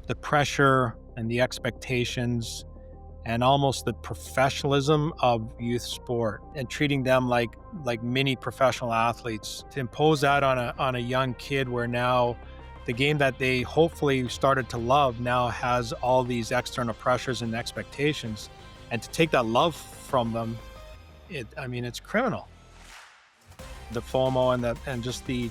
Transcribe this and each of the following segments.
the pressure and the expectations and almost the professionalism of youth sport and treating them like mini professional athletes. To impose that on a young kid, where now the game that they hopefully started to love now has all these external pressures and expectations, and to take that love from them, it's criminal. The FOMO and just the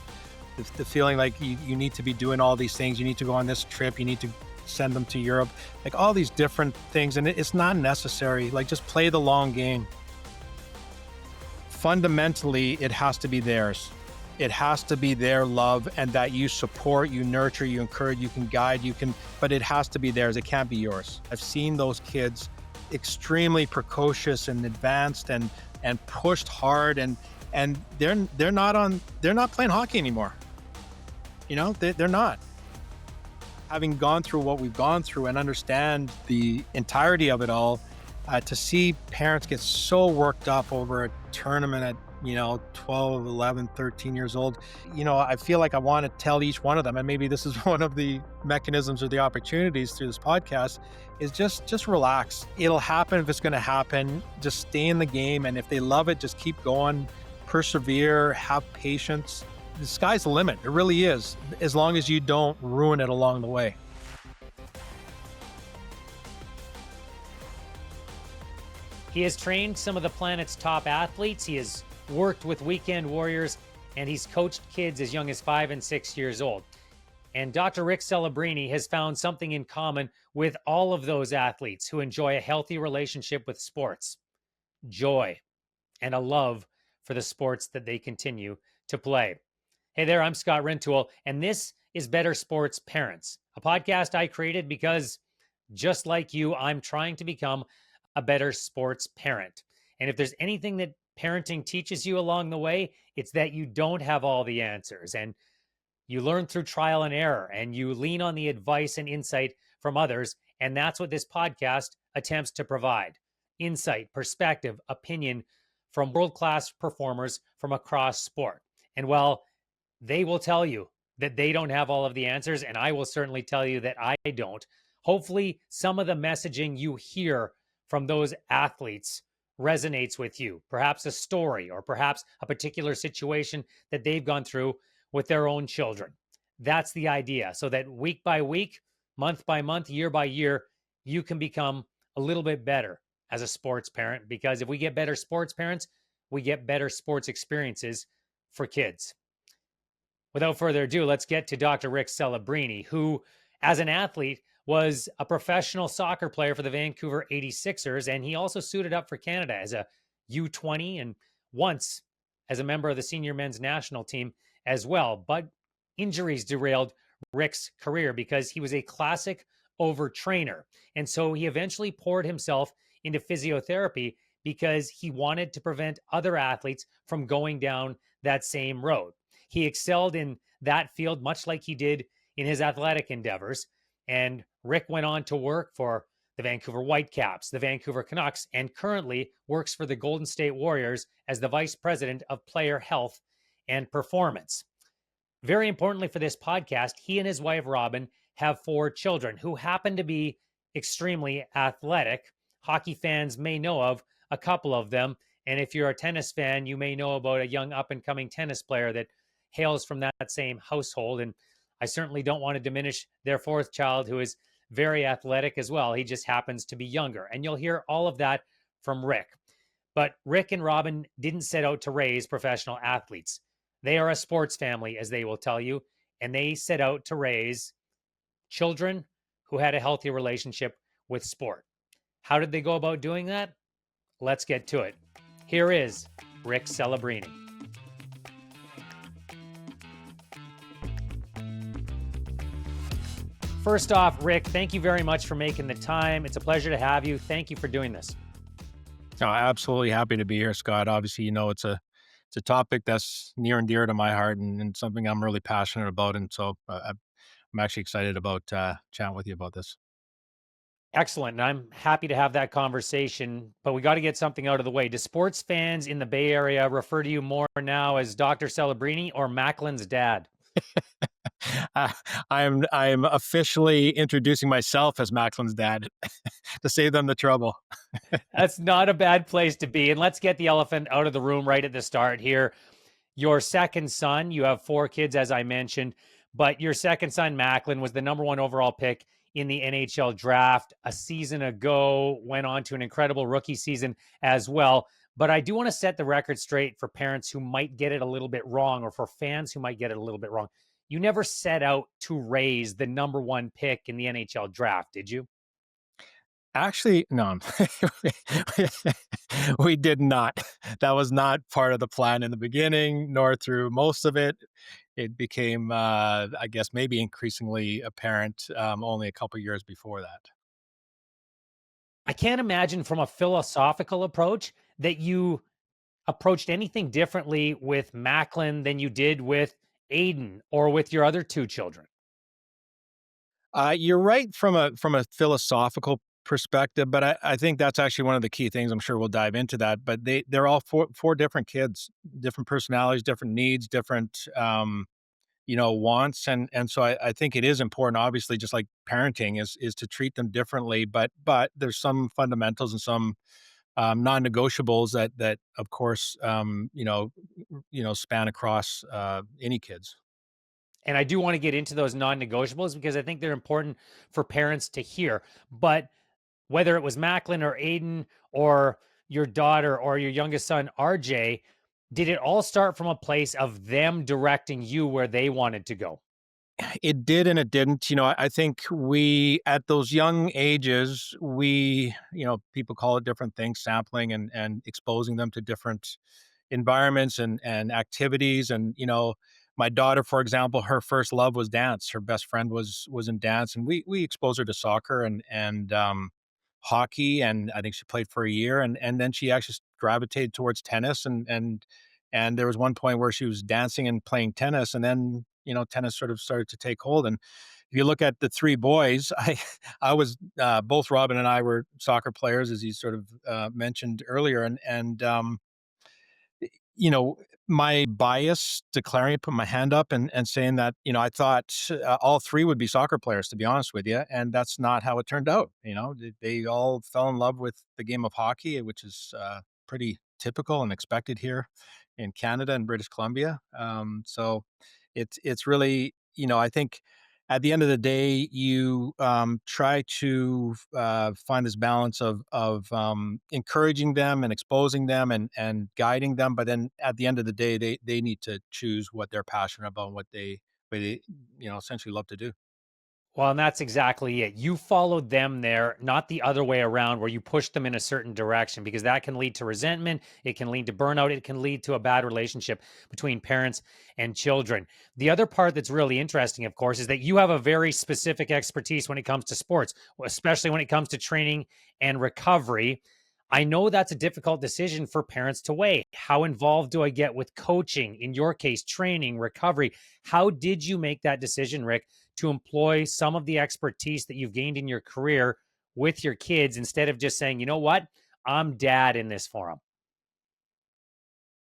feeling like you need to be doing all these things. You need to go on this trip. You need to send them to Europe, like all these different things. And it's not necessary. Like, just play the long game. Fundamentally, it has to be theirs. It has to be their love, and that you support, you nurture, you encourage, you can guide, but it has to be theirs. It can't be yours. I've seen those kids extremely precocious and advanced and pushed hard, and they're not playing hockey anymore. They're not. Having gone through what we've gone through and understand the entirety of it all, to see parents get so worked up over a tournament at 12, 11, 13 years old, I feel like I want to tell each one of them, and maybe this is one of the mechanisms or the opportunities through this podcast, is just relax. It'll happen if it's going to happen. Just stay in the game, and if they love it, just keep going, persevere, have patience. The sky's the limit. It really is, as long as you don't ruin it along the way. He has trained some of the planet's top athletes. He has worked with weekend warriors, and he's coached kids as young as 5 and 6 years old. And Dr. Rick Celebrini has found something in common with all of those athletes who enjoy a healthy relationship with sports: joy and a love for the sports that they continue to play. Hey there, I'm Scott Rintoul, and this is Better Sports Parents, a podcast I created because, just like you, I'm trying to become a better sports parent. And if there's anything that parenting teaches you along the way, it's that you don't have all the answers, and you learn through trial and error, and you lean on the advice and insight from others. And that's what this podcast attempts to provide: insight, perspective, opinion from world-class performers from across sport. And while they will tell you that they don't have all of the answers, and I will certainly tell you that I don't, hopefully some of the messaging you hear from those athletes resonates with you. Perhaps a story, or perhaps a particular situation that they've gone through with their own children. That's the idea, so that week by week, month by month, year by year, you can become a little bit better as a sports parent. Because if we get better sports parents, we get better sports experiences for kids. Without further ado, let's get to Dr. Rick Celebrini, who, as an athlete, was a professional soccer player for the Vancouver 86ers, and he also suited up for Canada as a U20 and once as a member of the senior men's national team as well. But injuries derailed Rick's career because he was a classic overtrainer. And so he eventually poured himself into physiotherapy because he wanted to prevent other athletes from going down that same road. He excelled in that field, much like he did in his athletic endeavors. And Rick went on to work for the Vancouver Whitecaps, the Vancouver Canucks, and currently works for the Golden State Warriors as the Vice President of Player Health and Performance. Very importantly for this podcast, he and his wife, Robin, have 4 children who happen to be extremely athletic. Hockey fans may know of a couple of them. And if you're a tennis fan, you may know about a young up-and-coming tennis player that hails from that same household. And I certainly don't want to diminish their 4th child, who is very athletic as well. He just happens to be younger. And you'll hear all of that from Rick. But Rick and Robin didn't set out to raise professional athletes. They are a sports family, as they will tell you, and they set out to raise children who had a healthy relationship with sport. How did they go about doing that? Let's get to it. Here is Rick Celebrini. First off, Rick, thank you very much for making the time. It's a pleasure to have you. Thank you for doing this. Oh, absolutely happy to be here, Scott. Obviously, it's a topic that's near and dear to my heart, and something I'm really passionate about. And so I'm actually excited about chatting with you about this. Excellent. And I'm happy to have that conversation, but we got to get something out of the way. Do sports fans in the Bay Area refer to you more now as Dr. Celebrini or Macklin's dad? Uh, I'm officially introducing myself as Macklin's dad to save them the trouble. That's not a bad place to be. And let's get the elephant out of the room right at the start here. Your second son, you have four kids, as I mentioned, but your second son, Macklin, was the number one overall pick in the NHL draft a season ago, went on to an incredible rookie season as well. But I do want to set the record straight for parents who might get it a little bit wrong, or for fans who might get it a little bit wrong. You never set out to raise the number one pick in the NHL draft, did you? Actually, no, we did not. That was not part of the plan in the beginning, nor through most of it. It became, I guess, maybe increasingly apparent only a couple years before that. I can't imagine from a philosophical approach that you approached anything differently with Macklin than you did with Aiden or with your other two children. You're right from a philosophical perspective, but I think that's actually one of the key things. I'm sure we'll dive into that. But they're all four different kids, different personalities, different needs, different wants, and so I think it is important. Obviously, just like parenting is to treat them differently, but there's some fundamentals and some non-negotiables that of course span across any kids. And I do want to get into those non negotiables because I think they're important for parents to hear. But whether it was Macklin or Aiden or your daughter or your youngest son, RJ, did it all start from a place of them directing you where they wanted to go? It did and it didn't. I think we at those young ages, people call it different things, sampling and exposing them to different environments and activities. And my daughter, for example, her first love was dance. Her best friend was in dance, and we exposed her to soccer and hockey. And I think she played for a year, and then she actually gravitated towards tennis. And there was one point where she was dancing and playing tennis, and then tennis sort of started to take hold. And if you look at the three boys, I was both Robin and I were soccer players, as you sort of mentioned earlier, and you know, my bias declaring it, put my hand up and saying that, I thought all three would be soccer players, to be honest with you. And that's not how it turned out. They all fell in love with the game of hockey, which is pretty typical and expected here in Canada and British Columbia. So it's really, I think at the end of the day, you try to find this balance of encouraging them and exposing them and guiding them. But then at the end of the day, they need to choose what they're passionate about, and what they essentially love to do. Well, and that's exactly it. You followed them there, not the other way around, where you pushed them in a certain direction, because that can lead to resentment. It can lead to burnout. It can lead to a bad relationship between parents and children. The other part that's really interesting, of course, is that you have a very specific expertise when it comes to sports, especially when it comes to training and recovery. I know that's a difficult decision for parents to weigh. How involved do I get with coaching? In your case, training, recovery. How did you make that decision, Rick, to employ some of the expertise that you've gained in your career with your kids instead of just saying, you know what, I'm dad in this forum?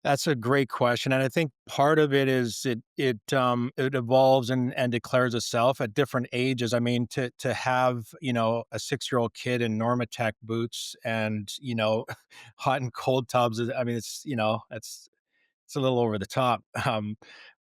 That's a great question, and I think part of it is it evolves and declares itself at different ages. I mean, to have a 6-year old kid in Normatec boots and hot and cold tubs. I mean, it's a little over the top.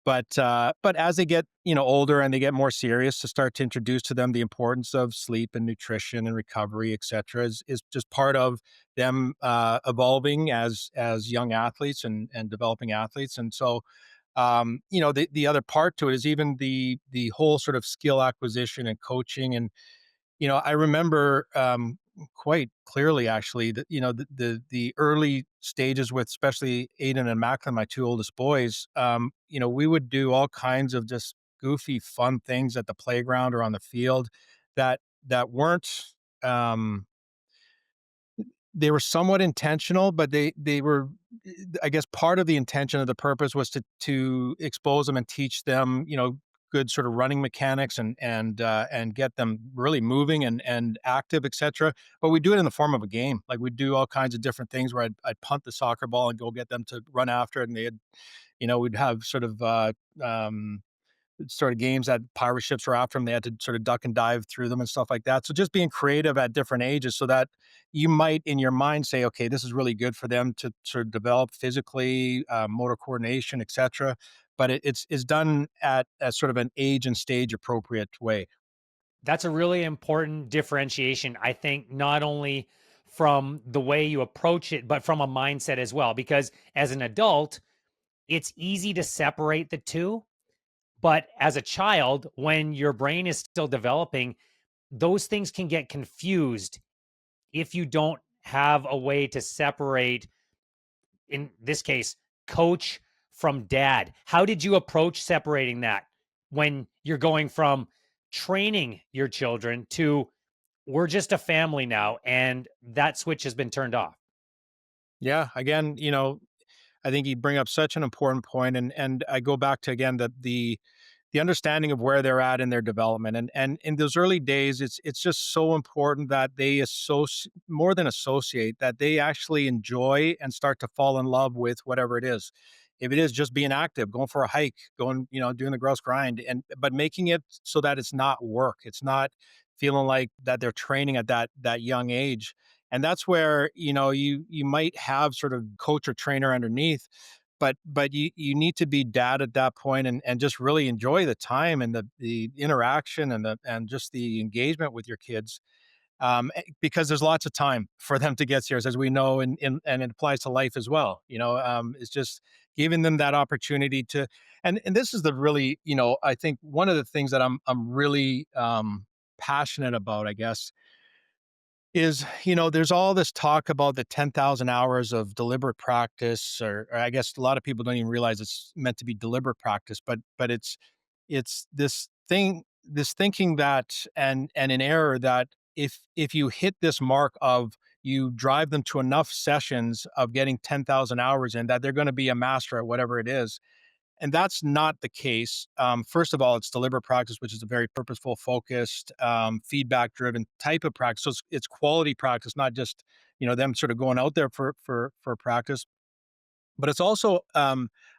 But as they get older and they get more serious, to start to introduce to them the importance of sleep and nutrition and recovery, et cetera, is just part of them evolving as young athletes and developing athletes. And so the other part to it is even the whole sort of skill acquisition and coaching. And I remember quite clearly, actually, that the early stages with especially Aiden and Macklin, my two oldest boys. We would do all kinds of just goofy, fun things at the playground or on the field that weren't. They were somewhat intentional, but they were, I guess, part of the intention of the purpose was to expose them and teach them, good sort of running mechanics and get them really moving and active, etc. But we do it in the form of a game. Like we do all kinds of different things where I'd punt the soccer ball and go get them to run after it, and we'd have sort of sort of games that pirate ships were after them. They had to sort of duck and dive through them and stuff like that. So just being creative at different ages so that you might in your mind say, okay, this is really good for them to sort of develop physically, motor coordination, etc. But it's done at a sort of an age and stage appropriate way. That's a really important differentiation, I think, not only from the way you approach it, but from a mindset as well. Because as an adult, it's easy to separate the two. But as a child, when your brain is still developing, those things can get confused if you don't have a way to separate, in this case, coach from dad. How did you approach separating that when you're going from training your children to we're just a family now and that switch has been turned off? Yeah, again, I think you bring up such an important point, and I go back to again the understanding of where they're at in their development, and in those early days, it's just so important that they associate more than associate that they actually enjoy and start to fall in love with whatever it is. If it is just being active, going for a hike, going, doing the grouse grind, and but making it so that it's not work, it's not feeling like that they're training at that young age. And that's where you might have sort of coach or trainer underneath, but you need to be dad at that point, and just really enjoy the time and the interaction and just the engagement with your kids, because there's lots of time for them to get serious, as we know, and it applies to life as well. It's just giving them that opportunity to, and this is the really, I think one of the things that I'm really passionate about, I guess, is, there's all this talk about the 10,000 hours of deliberate practice, or I guess a lot of people don't even realize it's meant to be deliberate practice, but it's this thinking that, and an error that if you hit this mark of you drive them to enough sessions of getting 10,000 hours in, that they're going to be a master at whatever it is. And that's not the case. First of all, it's deliberate practice, which is a very purposeful, focused, feedback-driven type of practice. So it's quality practice, not just them sort of going out there for practice. But it's also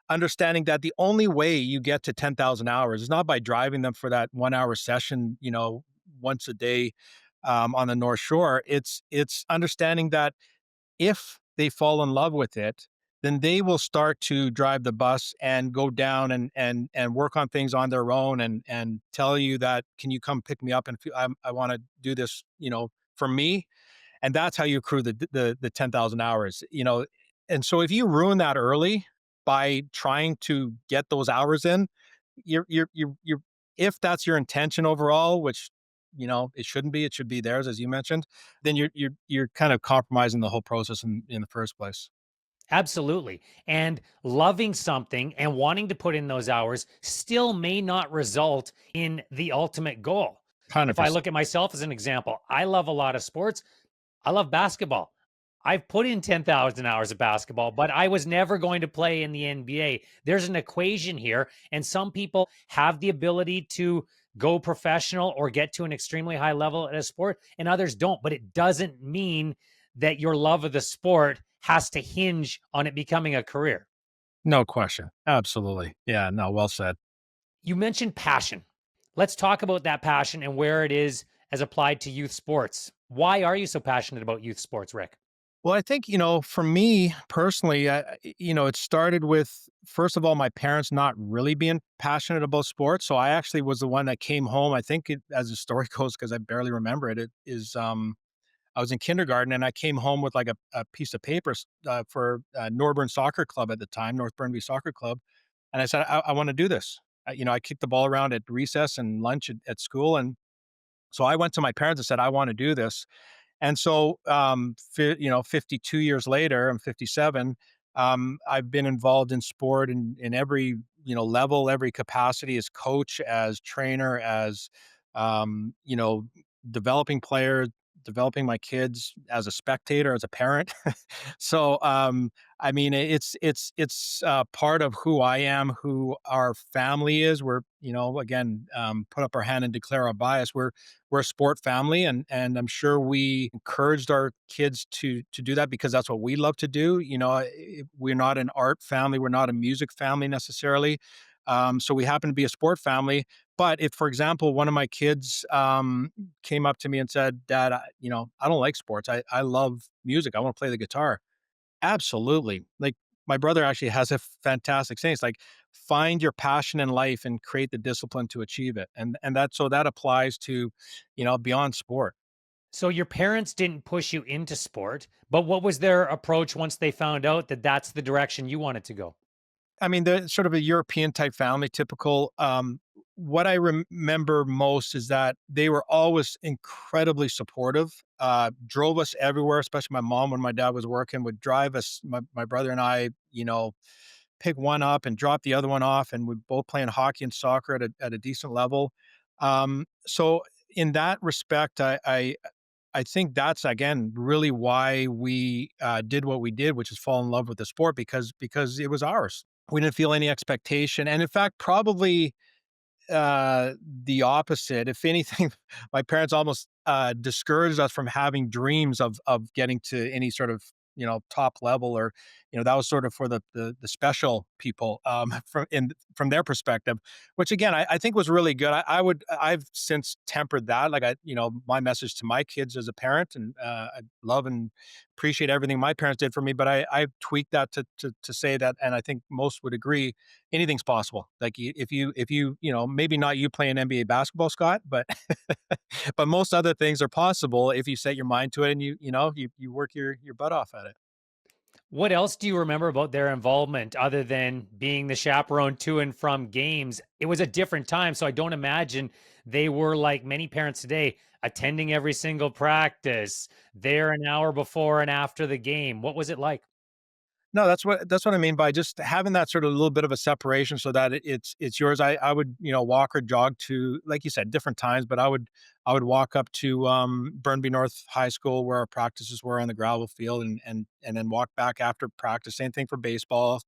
understanding that the only way you get to 10,000 hours is not by driving them for that 1 hour session, once a day on the North Shore. It's understanding that if they fall in love with it, then they will start to drive the bus and go down and work on things on their own, and tell you that, can you come pick me up, and I want to do this, for me. And that's how you accrue the 10,000 hours, and so if you ruin that early by trying to get those hours in, you're if that's your intention overall, which it shouldn't be, it should be theirs, as you mentioned, then you're kind of compromising the whole process in the first place. Absolutely. And loving something and wanting to put in those hours still may not result in the ultimate goal. If I 100%. look at myself as an example, I love a lot of sports. I love basketball. I've put in 10,000 hours of basketball, but I was never going to play in the NBA. There's an equation here, and some people have the ability to go professional or get to an extremely high level at a sport, and others don't. But it doesn't mean that your love of the sport has to hinge on it becoming a career. No question. Absolutely. Yeah, no, well said. You mentioned passion. Let's talk about that passion and where it is as applied to youth sports. Why are you so passionate about youth sports, Rick? Well, I think, for me personally, it started with, first of all, my parents not really being passionate about sports. So I actually was the one that came home. I think as the story goes, because I barely remember it, it is, I was in kindergarten and I came home with like a piece of paper for Norburn Soccer Club at the time, North Burnby Soccer Club. And I said, I want to do this. I kicked the ball around at recess and lunch at school. And so I went to my parents and said, I want to do this. And so, 52 years later, I'm 57. I've been involved in sport in every level, every capacity, as coach, as trainer, as you know, developing players, developing my kids, as a spectator, as a parent. So, I mean, it's part of who I am, who our family is. We're, again, put up our hand and declare our bias. We're a sport family, and I'm sure we encouraged our kids to do that because that's what we love to do. We're not an art family, we're not a music family necessarily. So we happen to be a sport family. But if, for example, one of my kids came up to me and said, "Dad, I don't like sports. I love music. I want to play the guitar." Absolutely. Like, my brother actually has a fantastic saying. It's like, find your passion in life and create the discipline to achieve it. And that applies to, beyond sport. So your parents didn't push you into sport, but what was their approach once they found out that that's the direction you wanted to go? I mean, they're sort of a European type family, typical. What I remember most is that they were always incredibly supportive, drove us everywhere, especially my mom when my dad was working, would drive us, my brother and I, pick one up and drop the other one off. And we're both playing hockey and soccer at a decent level. So in that respect, I think that's again really why we did what we did, which is fall in love with the sport because it was ours. We didn't feel any expectation, and in fact, probably the opposite. If anything, my parents almost discouraged us from having dreams of getting to any sort of top level, or that was sort of for the special people from their perspective, which again I think was really good. I've since tempered that. Like, my message to my kids as a parent, and I love and appreciate everything my parents did for me, but I've tweaked that to say that, and I think most would agree, anything's possible. Like, if you maybe not you playing NBA basketball, Scott, but but most other things are possible if you set your mind to it and you work your butt off at it. What else do you remember about their involvement other than being the chaperone to and from games? It was a different time, so I don't imagine they were like many parents today, attending every single practice, there an hour before and after the game. What was it like? No, that's what I mean by just having that sort of little bit of a separation so that it's yours. I would, walk or jog to, like you said, different times, but I would walk up to Burnby North High School where our practices were on the gravel field, and then walk back after practice. Same thing for baseball,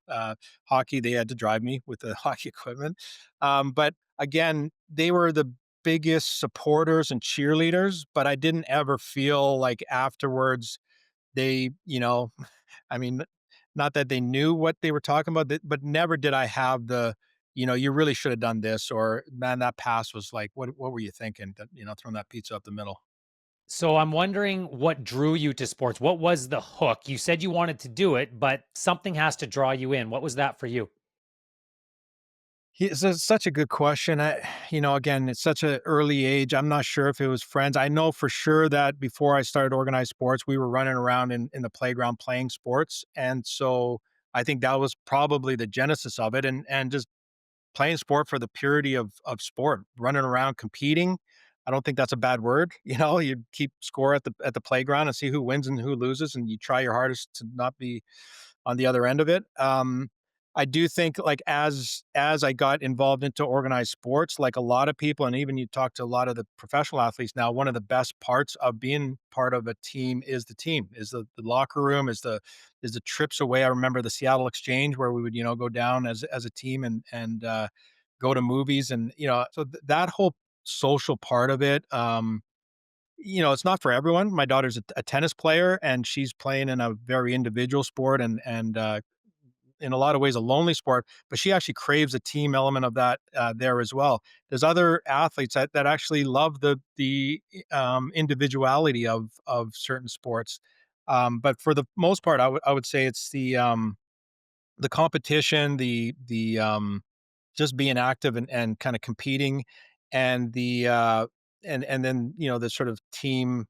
hockey. They had to drive me with the hockey equipment, but again, they were the biggest supporters and cheerleaders. But I didn't ever feel like afterwards they, I mean, not that they knew what they were talking about, but never did I have you really should have done this, or man, that pass was like, what were you thinking? That, throwing that pizza up the middle. So I'm wondering what drew you to sports. What was the hook? You said you wanted to do it, but something has to draw you in. What was that for you? It's such a good question. Again, it's such an early age. I'm not sure if it was friends. I know for sure that before I started organized sports, we were running around in the playground playing sports. And so I think that was probably the genesis of it. And just playing sport for the purity of sport, running around competing. I don't think that's a bad word. You keep score at the playground and see who wins and who loses, and you try your hardest to not be on the other end of it. I do think, like, as I got involved into organized sports, like a lot of people, and even you talk to a lot of the professional athletes now, one of the best parts of being part of a team is the locker room, is the trips away. I remember the Seattle Exchange where we would, go down as a team and go to movies, and so that whole social part of it. It's not for everyone. My daughter's a tennis player, and she's playing in a very individual sport, and in a lot of ways a lonely sport, but she actually craves a team element of that there as well. There's other athletes that actually love the individuality of certain sports, but for the most part, I would say it's the competition, the just being active and kind of competing, and and then the sort of team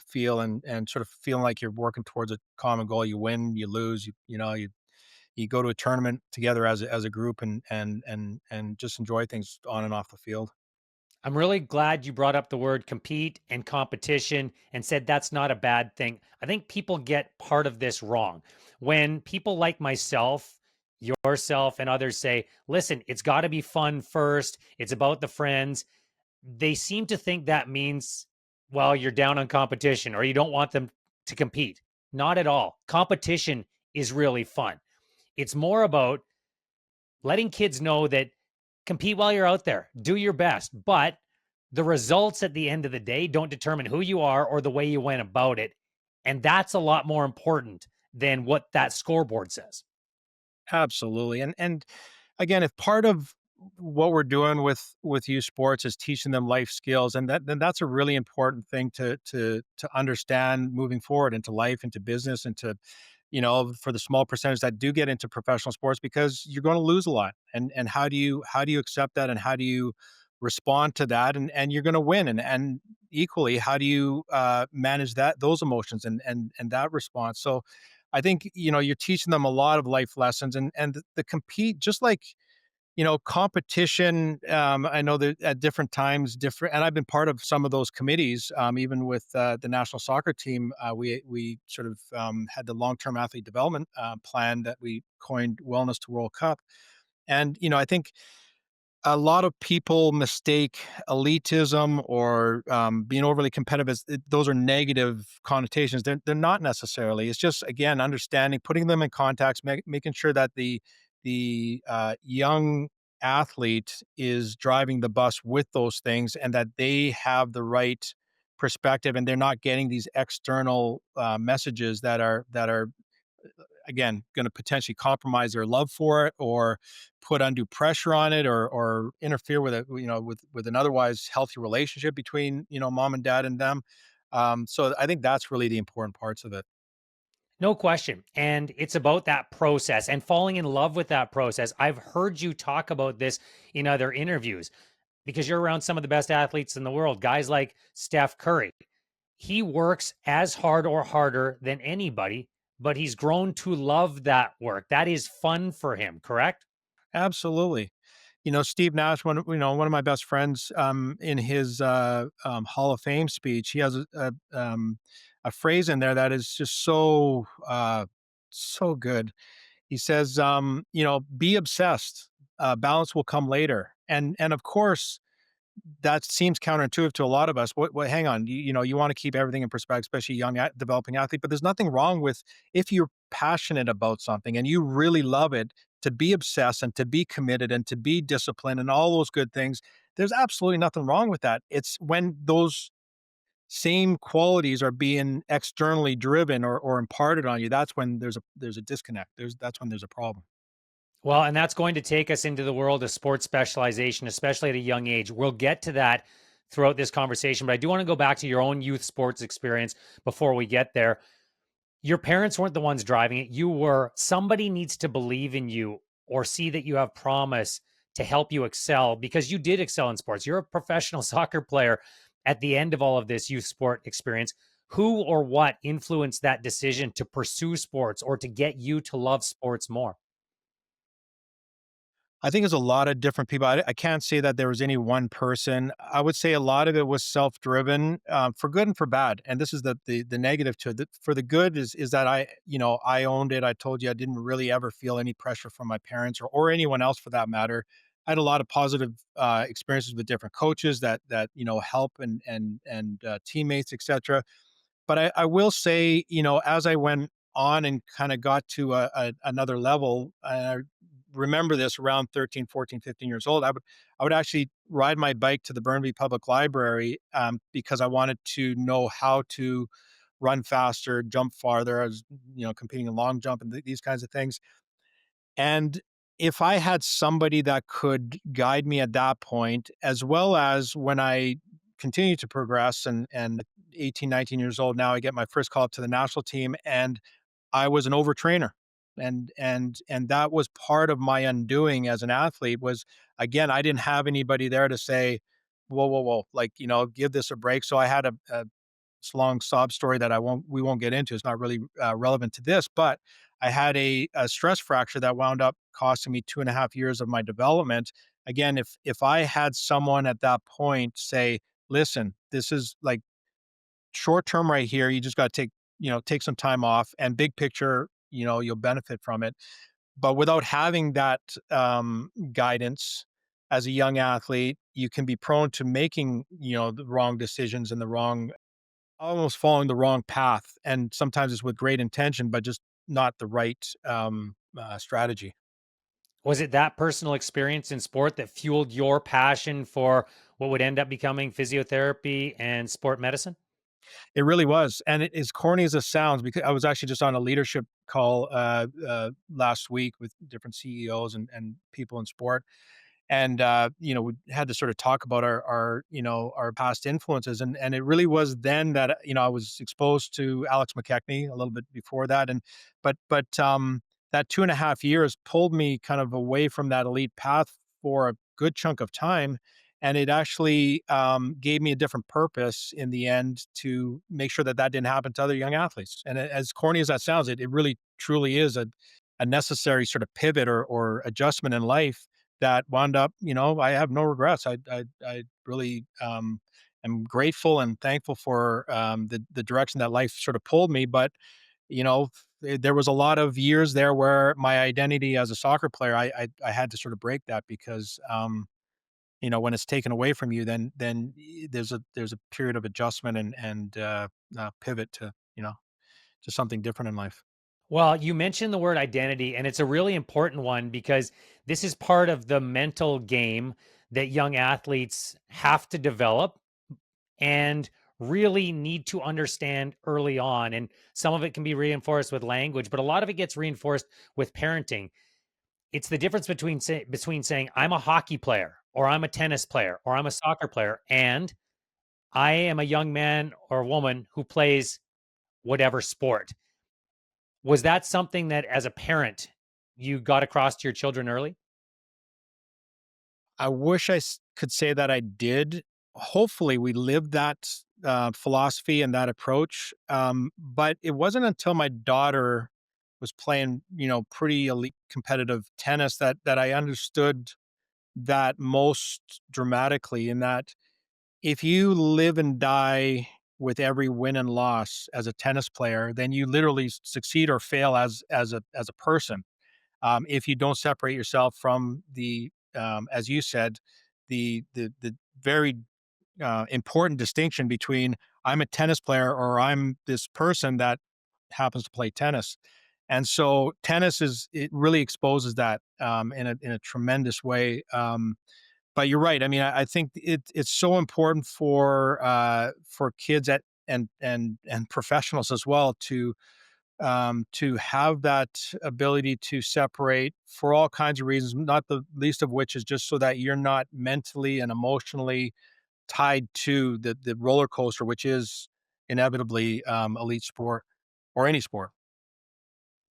feel, and sort of feeling like you're working towards a common goal. You win, you lose, you go to a tournament together as a group, and just enjoy things on and off the field. I'm really glad you brought up the word compete and competition and said that's not a bad thing. I think people get part of this wrong. When people like myself, yourself, and others say, listen, it's got to be fun first, it's about the friends, they seem to think that means, well, you're down on competition or you don't want them to compete. Not at all. Competition is really fun. It's more about letting kids know that compete while you're out there, do your best, but the results at the end of the day don't determine who you are or the way you went about it. And that's a lot more important than what that scoreboard says. Absolutely, and again, if part of what we're doing with youth sports is teaching them life skills, and that's a really important thing to understand moving forward into life, into business, into, for the small percentage that do get into professional sports, because you're going to lose a lot. And how do you accept that, and how do you respond to that, and you're going to win, and equally, how do you manage those emotions and that response. So I think, you're teaching them a lot of life lessons, and the compete, just like, competition. I know that at different times, different, and I've been part of some of those committees. Even with the national soccer team, we sort of had the long term athlete development plan that we coined Wellness to World Cup. And I think a lot of people mistake elitism or being overly competitive as those are negative connotations. They're not necessarily. It's just, again, understanding, putting them in context, making sure that the young athlete is driving the bus with those things, and that they have the right perspective, and they're not getting these external messages that are again going to potentially compromise their love for it, or put undue pressure on it, or interfere with it, with an otherwise healthy relationship between, mom and dad and them. So I think that's really the important parts of it. No question. And it's about that process and falling in love with that process. I've heard you talk about this in other interviews because you're around some of the best athletes in the world, guys like Steph Curry. He works as hard or harder than anybody, but he's grown to love that work. That is fun for him, correct? Absolutely. Steve Nash, one of my best friends, in his Hall of Fame speech, he has a phrase in there that is just so good. He says, "Be obsessed. Balance will come later." And of course, that seems counterintuitive to a lot of us. What hang on, you want to keep everything in perspective, especially young developing athlete. But there's nothing wrong with, if you're passionate about something and you really love it, to be obsessed and to be committed and to be disciplined and all those good things. There's absolutely nothing wrong with that. It's when those same qualities are being externally driven or imparted on you, that's when there's a disconnect. That's when there's a problem. Well, and that's going to take us into the world of sports specialization, especially at a young age. We'll get to that throughout this conversation, but I do want to go back to your own youth sports experience before we get there. Your parents weren't the ones driving it. You were. Somebody needs to believe in you or see that you have promise to help you excel because you did excel in sports. You're a professional soccer player at the end of all of this youth sport experience. Who or what influenced that decision to pursue sports or to get you to love sports more? I think it's a lot of different people. I can't say that there was any one person. I would say a lot of it was self-driven, for good and for bad. And this is the negative to it. For the good is that I owned it. I told you I didn't really ever feel any pressure from my parents or anyone else for that matter. I had a lot of positive experiences with different coaches that help and teammates, etc. But I will say, as I went on and kind of got to another level, I remember this around 13, 14, 15 years old, I would actually ride my bike to the Burnaby Public Library, because I wanted to know how to run faster, jump farther. I was, competing in long jump and these kinds of things. And if I had somebody that could guide me at that point, as well as when I continue to progress, and 18, 19 years old now, I get my first call up to the national team, and I was an overtrainer. And that was part of my undoing as an athlete. Was, again, I didn't have anybody there to say, whoa, whoa, whoa, like, give this a break. So I had a it's a long sob story that we won't get into. It's not really relevant to this, but I had a stress fracture that wound up costing me 2.5 years of my development. Again, if I had someone at that point say, listen, this is like short term right here. You just got to take some time off, and big picture, you'll benefit from it. But without having that guidance as a young athlete, you can be prone to making, the wrong decisions and the wrong, almost following the wrong path. And sometimes it's with great intention, but just not the right strategy. Was it that personal experience in sport that fueled your passion for what would end up becoming physiotherapy and sport medicine? It really was. And as corny as it sounds, because I was actually just on a leadership call last week with different CEOs and people in sport. And we had to sort of talk about our past influences, and it really was then that I was exposed to Alex McKechnie a little bit before that, and but that 2.5 years pulled me kind of away from that elite path for a good chunk of time. And it actually gave me a different purpose in the end to make sure that that didn't happen to other young athletes. And as corny as that sounds, it really truly is a necessary sort of pivot or adjustment in life that wound up, I have no regrets. I really am grateful and thankful for the direction that life sort of pulled me. But you know, there was a lot of years there where my identity as a soccer player, I had to sort of break that because when it's taken away from you, then there's a period of adjustment and pivot to to something different in life. Well, you mentioned the word identity, and it's a really important one because this is part of the mental game that young athletes have to develop and really need to understand early on. And some of it can be reinforced with language, but a lot of it gets reinforced with parenting. It's the difference between saying I'm a hockey player or I'm a tennis player or I'm a soccer player and I am a young man or woman who plays whatever sport. Was that something that as a parent you got across to your children early? I wish could say that I did. Hopefully, we lived that philosophy and that approach. But it wasn't until my daughter was playing, pretty elite competitive tennis that I understood that most dramatically. In that, if you live and die with every win and loss as a tennis player, then you literally succeed or fail as a person. If you don't separate yourself from as you said, the very important distinction between I'm a tennis player or I'm this person that happens to play tennis. And so tennis it really exposes that in a tremendous way. But you're right. I mean, I think it's so important for kids and professionals as well to have that ability to separate for all kinds of reasons, not the least of which is just so that you're not mentally and emotionally tied to the roller coaster, which is inevitably elite sport or any sport.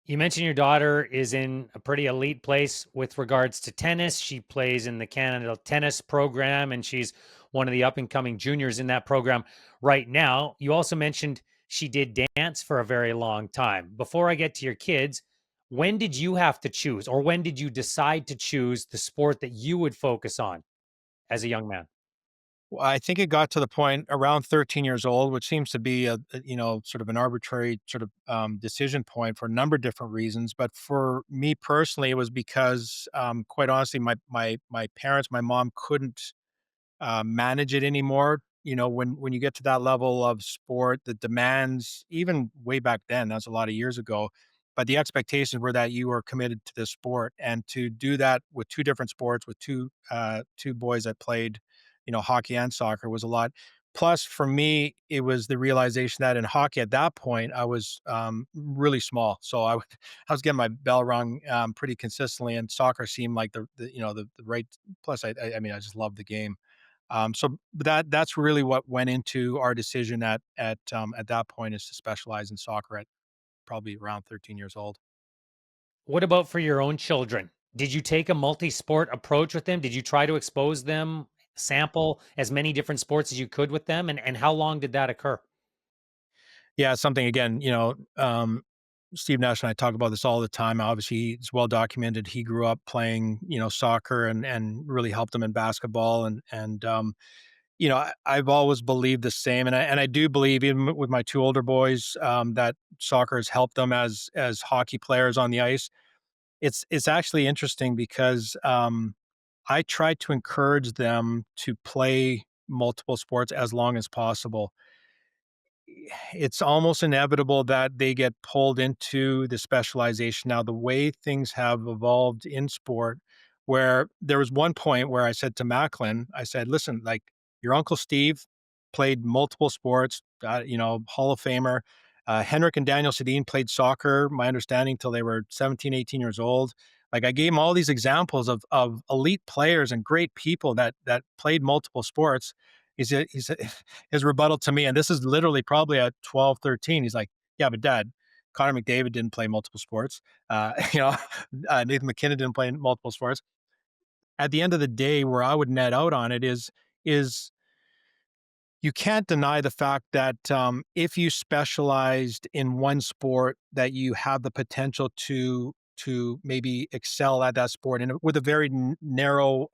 You mentioned your daughter is in a pretty elite place with regards to tennis. She plays in the Canada tennis program and she's one of the up and coming juniors in that program right now. You also mentioned she did dance for a very long time. Before I get to your kids, when did you have to choose or when did you decide to choose the sport that you would focus on as a young man? Well, I think it got to the point around 13 years old, which seems to be sort of an arbitrary sort of decision point for a number of different reasons. But for me personally, it was because, quite honestly, my parents, my mom couldn't manage it anymore. When you get to that level of sport, the demands, even way back then, that's a lot of years ago, but the expectations were that you were committed to this sport, and to do that with two different sports, with two boys that played, hockey and soccer was a lot. Plus, for me, it was the realization that in hockey at that point, I was really small, so I was getting my bell rung pretty consistently, and soccer seemed like the right. Plus, I mean, I just love the game. So that's really what went into our decision at that point, is to specialize in soccer at probably around 13 years old. What about for your own children? Did you take a multi-sport approach with them? Did you try to expose them, sample as many different sports as you could with them? And how long did that occur? Yeah, something again, Steve Nash and I talk about this all the time. Obviously, it's well documented. He grew up playing, soccer and really helped him in basketball. I've always believed the same, and I do believe, even with my two older boys, that soccer has helped them as hockey players on the ice. It's actually interesting because I try to encourage them to play multiple sports as long as possible. It's almost inevitable that they get pulled into the specialization. Now, the way things have evolved in sport, where there was one point where I said to Macklin, I said, listen, like, your uncle Steve played multiple sports, Hall of Famer. Henrik and Daniel Sedin played soccer, my understanding, till they were 17, 18 years old. Like I gave him all these examples of elite players and great people that played multiple sports. He said his rebuttal to me, and this is literally probably at 12, 13. He's like, "Yeah, but Dad, Connor McDavid didn't play multiple sports. You know, Nathan McKinnon didn't play multiple sports." At the end of the day, where I would net out on it is you can't deny the fact that if you specialized in one sport, that you have the potential to maybe excel at that sport and with a very narrow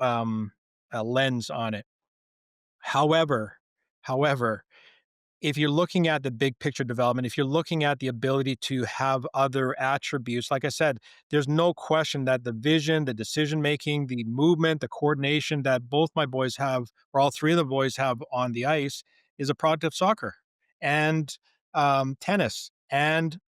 lens on it. However, however, if you're looking at the big picture development, if you're looking at the ability to have other attributes, like I said, there's no question that the vision, the decision making, the movement, the coordination that both my boys have, or all three of the boys have on the ice, is a product of soccer and tennis. And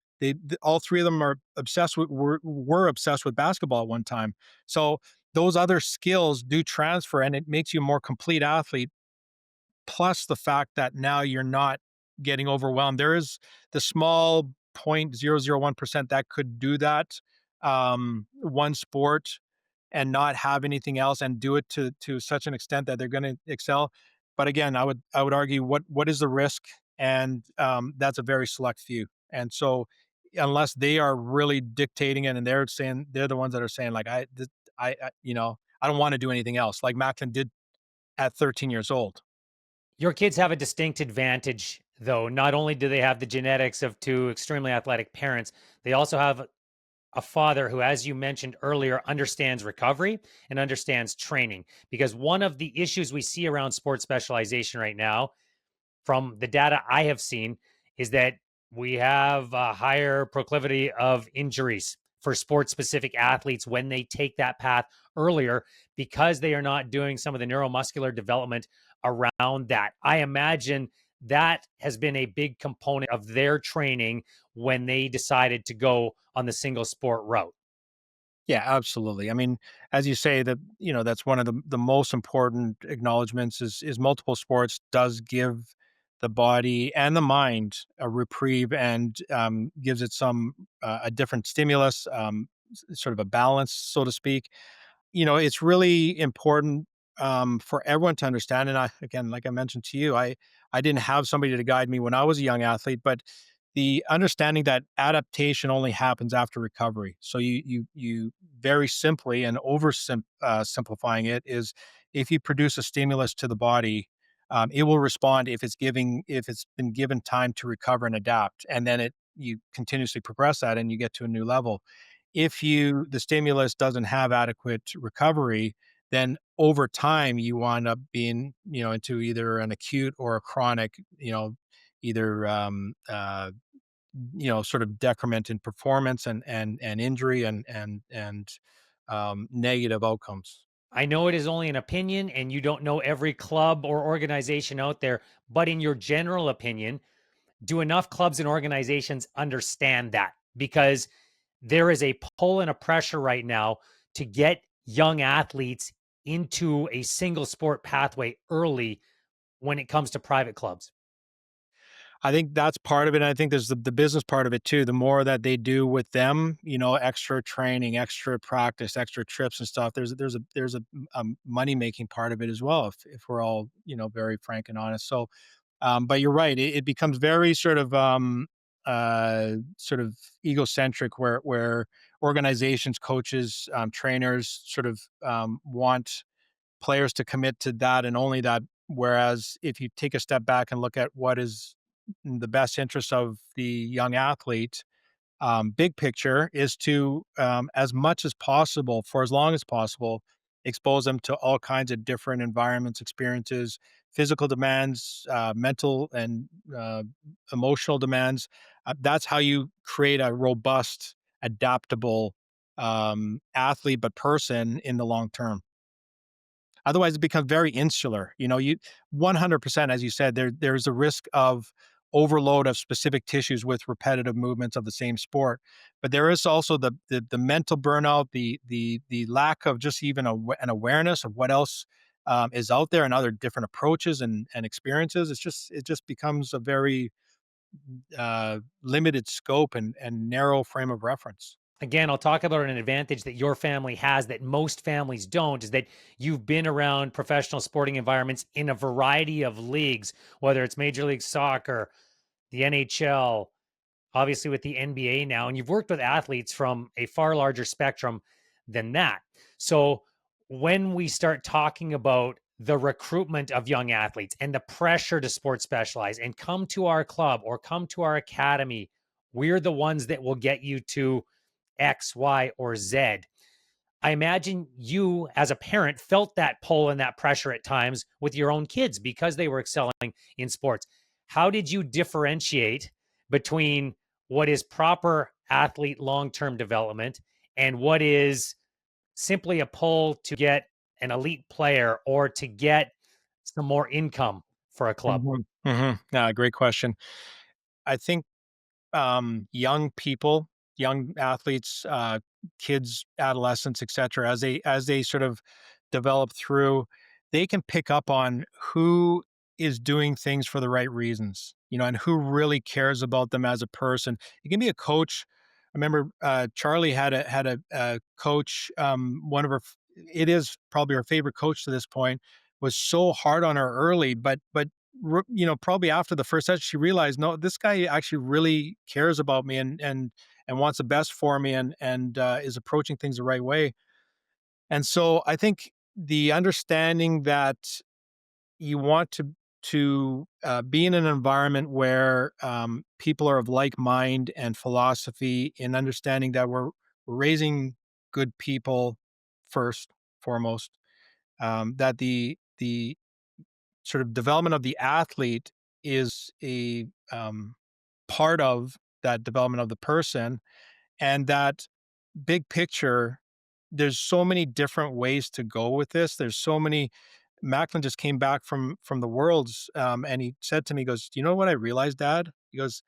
all three of them are obsessed with were obsessed with basketball at one time. So those other skills do transfer, and it makes you a more complete athlete, plus the fact that now you're not getting overwhelmed. There is the small 0.001% that could do that, one sport and not have anything else and do it to such an extent that they're going to excel. But again, I would argue what is the risk, and that's a very select few. And so unless they are really dictating it and they're the ones that are saying like I don't want to do anything else, like Macklin did at 13 years old. Your kids have a distinct advantage, though. Not only do they have the genetics of two extremely athletic parents, they also have a father who, as you mentioned earlier, understands recovery and understands training. Because one of the issues we see around sports specialization right now, from the data I have seen, is that we have a higher proclivity of injuries for sports specific athletes when they take that path earlier because they are not doing some of the neuromuscular development around that. I imagine that has been a big component of their training when they decided to go on the single sport route. Yeah, absolutely. I mean, as you say, that that's one of the most important acknowledgments is multiple sports does give the body and the mind a reprieve and gives it some a different stimulus, sort of a balance, so to speak. It's really important for everyone to understand. And I, again, like I mentioned to you, I didn't have somebody to guide me when I was a young athlete, but the understanding that adaptation only happens after recovery. So you very simply and simplifying it is, if you produce a stimulus to the body, it will respond if it's been given time to recover and adapt, and then it you continuously progress that and you get to a new level. If the stimulus doesn't have adequate recovery, then over time you wind up being into either an acute or a chronic, either sort of decrement in performance and injury and negative outcomes. I know it is only an opinion and you don't know every club or organization out there, but in your general opinion, do enough clubs and organizations understand that? Because there is a pull and a pressure right now to get young athletes into a single sport pathway early when it comes to private clubs. I think that's part of it. I think there's the business part of it too. The more that they do with them, extra training, extra practice, extra trips and stuff. There's a money making part of it as well. If we're all very frank and honest. So, but you're right. It becomes very sort of egocentric, where organizations, coaches, trainers sort of want players to commit to that and only that. Whereas if you take a step back and look at what is in the best interest of the young athlete, big picture is to, as much as possible, for as long as possible, expose them to all kinds of different environments, experiences, physical demands, mental and emotional demands. That's how you create a robust, adaptable athlete, but person in the long term. Otherwise, it becomes very insular. 100%, as you said, there's a risk of overload of specific tissues with repetitive movements of the same sport. But there is also the mental burnout, the lack of just even an awareness of what else is out there and other different approaches and experiences. It just becomes a very limited scope and narrow frame of reference. Again, I'll talk about an advantage that your family has that most families don't is that you've been around professional sporting environments in a variety of leagues, whether it's Major League Soccer, the NHL, obviously with the NBA now, and you've worked with athletes from a far larger spectrum than that. So when we start talking about the recruitment of young athletes and the pressure to sport specialize and come to our club or come to our academy, we're the ones that will get you to X, Y, or Z. I imagine you, as a parent, felt that pull and that pressure at times with your own kids because they were excelling in sports. How did you differentiate between what is proper athlete long term development and what is simply a pull to get an elite player or to get some more income for a club? Yeah, great question. I think young people, young athletes, kids, adolescents, etc., as they sort of develop through, they can pick up on who is doing things for the right reasons, and who really cares about them as a person. It can be a coach. I remember Charlie had a coach. One of her, it is probably her favorite coach to this point, was so hard on her early, but probably after the first session, she realized, no, this guy actually really cares about me and wants the best for me and is approaching things the right way. And so I think the understanding that you want to be in an environment where people are of like mind and philosophy, in understanding that we're raising good people first, foremost, that the sort of development of the athlete is a part of that development of the person, and that big picture, there's so many different ways to go with this. There's so many. Macklin just came back from the worlds, and he said to me, he goes, "Do you know what I realized, Dad?" He goes,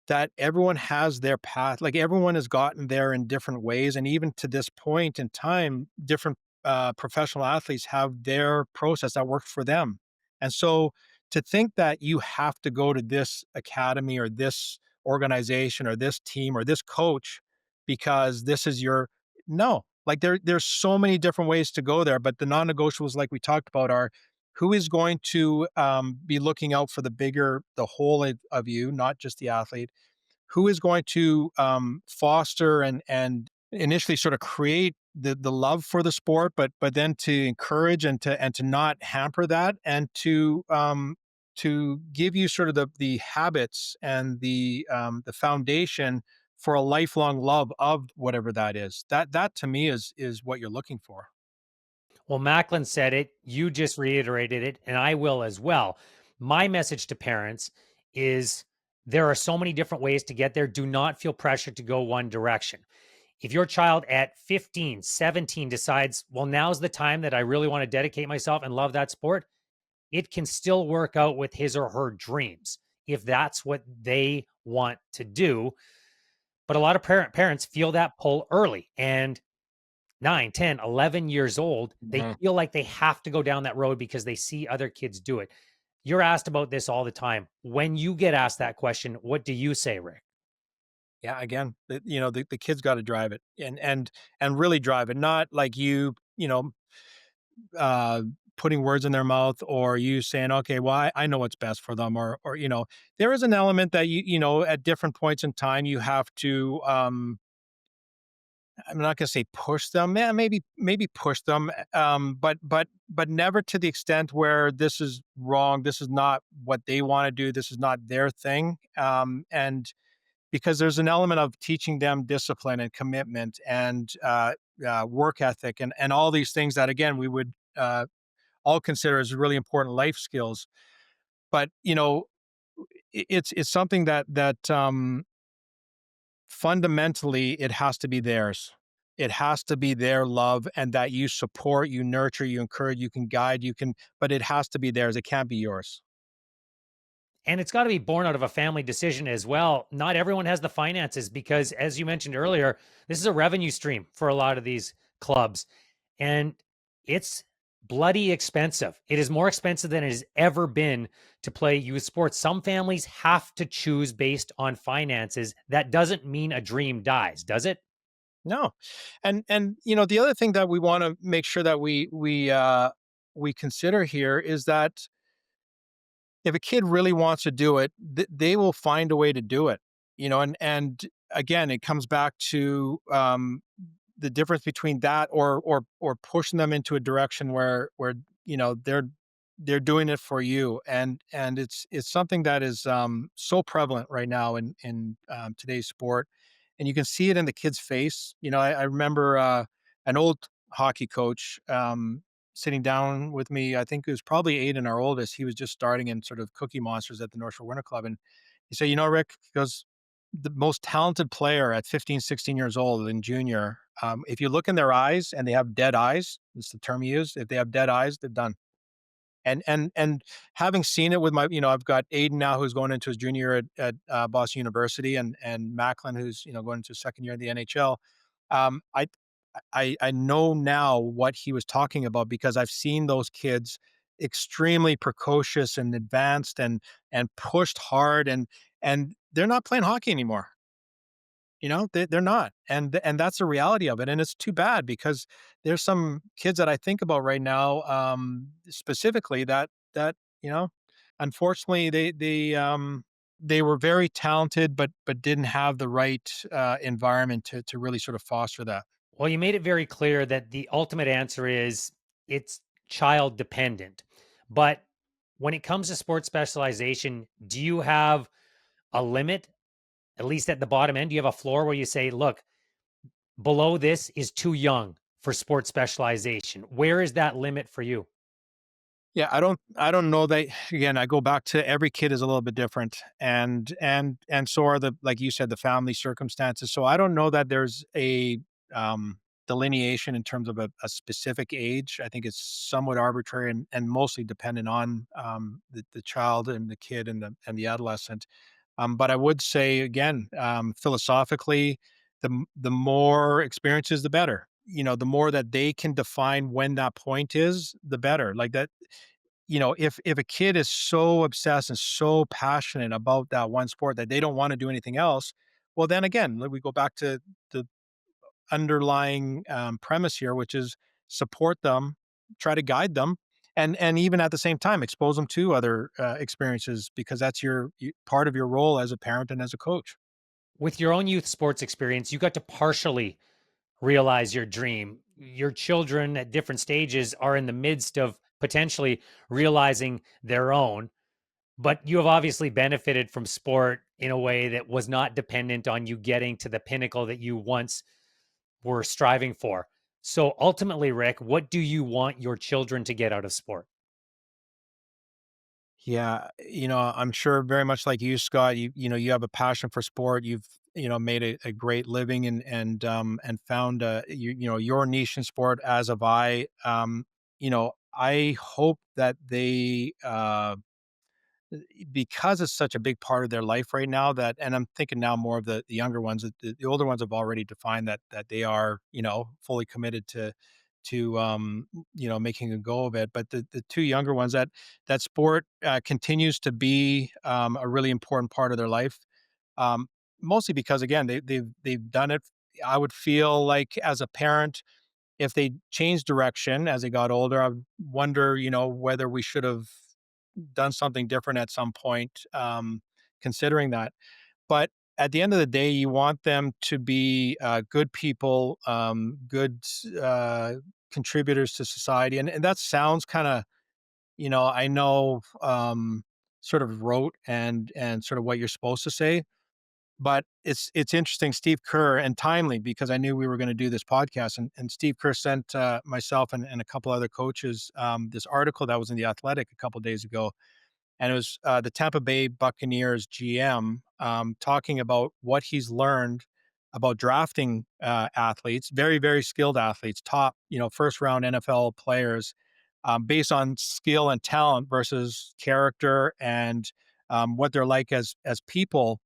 that everyone has their path. Like, everyone has gotten there in different ways, and even to this point in time, different professional athletes have their process that worked for them. And so, to think that you have to go to this academy or this organization or this team or this coach because this is your, no, like, there's so many different ways to go there. But the non-negotiables, like we talked about, are who is going to be looking out for the whole of you, not just the athlete, who is going to foster and initially sort of create the love for the sport, but then to encourage and to not hamper that, and to give you sort of the habits and the foundation for a lifelong love of whatever that is. That to me is what you're looking for. Well, Macklin said it, you just reiterated it, and I will as well. My message to parents is there are so many different ways to get there. Do not feel pressured to go one direction. If your child at 15, 17 decides, well, now's the time that I really want to dedicate myself and love that sport, it can still work out with his or her dreams if that's what they want to do. But a lot of parents feel that pull early. And 9, 10, 11 years old, they Mhm. feel like they have to go down that road because they see other kids do it. You're asked about this all the time. When you get asked that question, what do you say, Rick? Yeah, again, the kids got to drive it and really drive it, not like uh, putting words in their mouth, or you saying, okay, well, I know what's best for them, or there is an element that at different points in time you have to, I'm not going to say push them, yeah, maybe push them, but never to the extent where this is wrong, this is not what they want to do, this is not their thing, and because there's an element of teaching them discipline and commitment and work ethic and all these things that, again, we would all consider as really important life skills. But it's something that fundamentally it has to be theirs. It has to be their love, and that you support, you nurture, you encourage, you can guide, but it has to be theirs. It can't be yours. And it's got to be born out of a family decision as well. Not everyone has the finances because, as you mentioned earlier, this is a revenue stream for a lot of these clubs. And it's bloody expensive. It is more expensive than it has ever been to play youth sports. Some families have to choose based on finances. That doesn't mean a dream dies, does it? No. And the other thing that we want to make sure that we consider here is that if a kid really wants to do it, they will find a way to do it. And again, it comes back to the difference between that or pushing them into a direction where they're doing it for you, and it's something that is so prevalent right now in today's sport, and you can see it in the kid's face. I remember an old hockey coach sitting down with me. I think it was probably Aiden, our oldest. He was just starting in sort of Cookie Monsters at the North Shore Winter Club, and he said, Rick, he goes, the most talented player at 15, 16 years old in junior, if you look in their eyes and they have dead eyes, it's the term he used. If they have dead eyes, they're done. And having seen it with I've got Aiden now who's going into his junior year at Boston University, and Macklin who's going into his second year in the NHL. I know now what he was talking about because I've seen those kids extremely precocious and advanced and pushed hard, and they're not playing hockey anymore. They're not, and that's the reality of it, and it's too bad because there's some kids that I think about right now, specifically that, unfortunately, they were very talented, but didn't have the right, environment to really sort of foster that. Well, you made it very clear that the ultimate answer is it's child dependent. But when it comes to sports specialization, do you have a limit, at least at the bottom end? Do you have a floor where you say, look, below this is too young for sports specialization? Where is that limit for you? Yeah, I don't know that. Again, I go back to every kid is a little bit different, and so are the, like you said, the family circumstances. So I don't know that there's a um delineation in terms of a specific age. I think it's somewhat arbitrary and mostly dependent on the child and the kid and the adolescent. But I would say again, philosophically, the more experiences, the better. The more that they can define when that point is, the better. Like that, if a kid is so obsessed and so passionate about that one sport that they don't want to do anything else, well, then again, like, we go back to the underlying premise here, which is support them, try to guide them, and even at the same time expose them to other experiences because that's part of your role as a parent and as a coach. With your own youth sports experience, you got to partially realize your dream. Your children at different stages are in the midst of potentially realizing their own, but you have obviously benefited from sport in a way that was not dependent on you getting to the pinnacle that you once were striving for. So ultimately, Rick, what do you want your children to get out of sport? Yeah, I'm sure very much like you, Scott, you have a passion for sport. You've, made a great living and found your niche in sport, as have I. I hope that they because it's such a big part of their life right now, that, and I'm thinking now more of the younger ones. The older ones have already defined that they are, fully committed to making a go of it. But the two younger ones, that sport continues to be a really important part of their life. Um, Mostly because again they've done it. I would feel like as a parent, if they changed direction as they got older, I wonder, whether we should have done something different at some point, considering that. But at the end of the day, you want them to be good people, good uh, contributors to society, and that sounds kind of, I know, sort of rote and sort of what you're supposed to say, but it's interesting. Steve Kerr, and timely because I knew we were going to do this podcast, and Steve Kerr sent myself and a couple other coaches this article that was in the Athletic a couple days ago, and it was the Tampa Bay Buccaneers GM talking about what he's learned about drafting athletes, very very skilled athletes, top first round NFL players, based on skill and talent versus character and what they're like as people.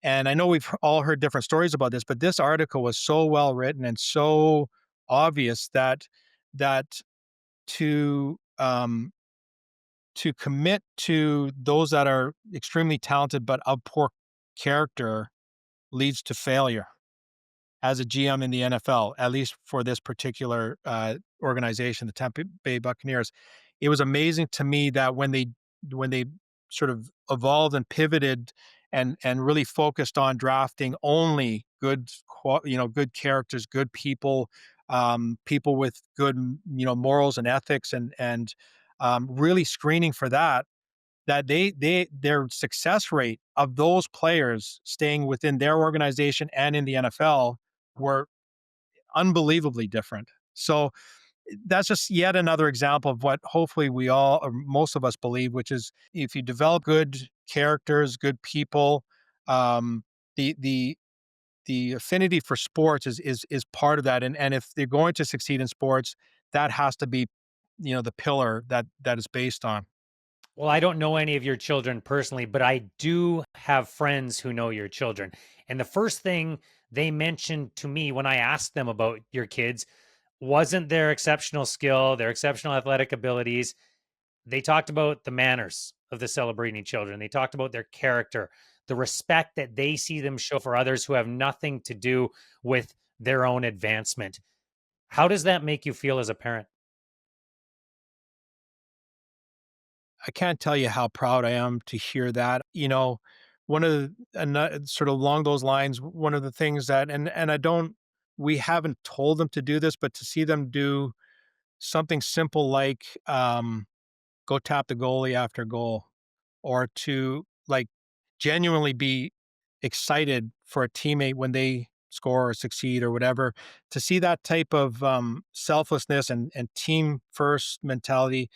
And I know we've all heard different stories about this, but this article was so well written and so obvious that to commit to those that are extremely talented but of poor character leads to failure as a GM in the NFL, at least for this particular organization, the Tampa Bay Buccaneers. It was amazing to me that when they sort of evolved and pivoted and really focused on drafting only good characters, good people, people with good morals and ethics, and really screening for that their success rate of those players staying within their organization and in the NFL were unbelievably different. So that's just yet another example of what hopefully we all, or most of us, believe, which is if you develop good characters, good people, um, the the the affinity for sports is part of that. And if they're going to succeed in sports, that has to be the pillar that is based on. Well, I don't know any of your children personally, but I do have friends who know your children. And the first thing they mentioned to me when I asked them about your kids wasn't their exceptional skill, their exceptional athletic abilities. They talked about the manners of the Celebrini children. They talked about their character, the respect that they see them show for others who have nothing to do with their own advancement. How does that make you feel as a parent? I can't tell you how proud I am to hear that. One of sort of along those lines, one of the things that, and I don't, we haven't told them to do this, but to see them do something simple like go tap the goalie after goal, or to like genuinely be excited for a teammate when they score or succeed or whatever, to see that type of selflessness and team first mentality,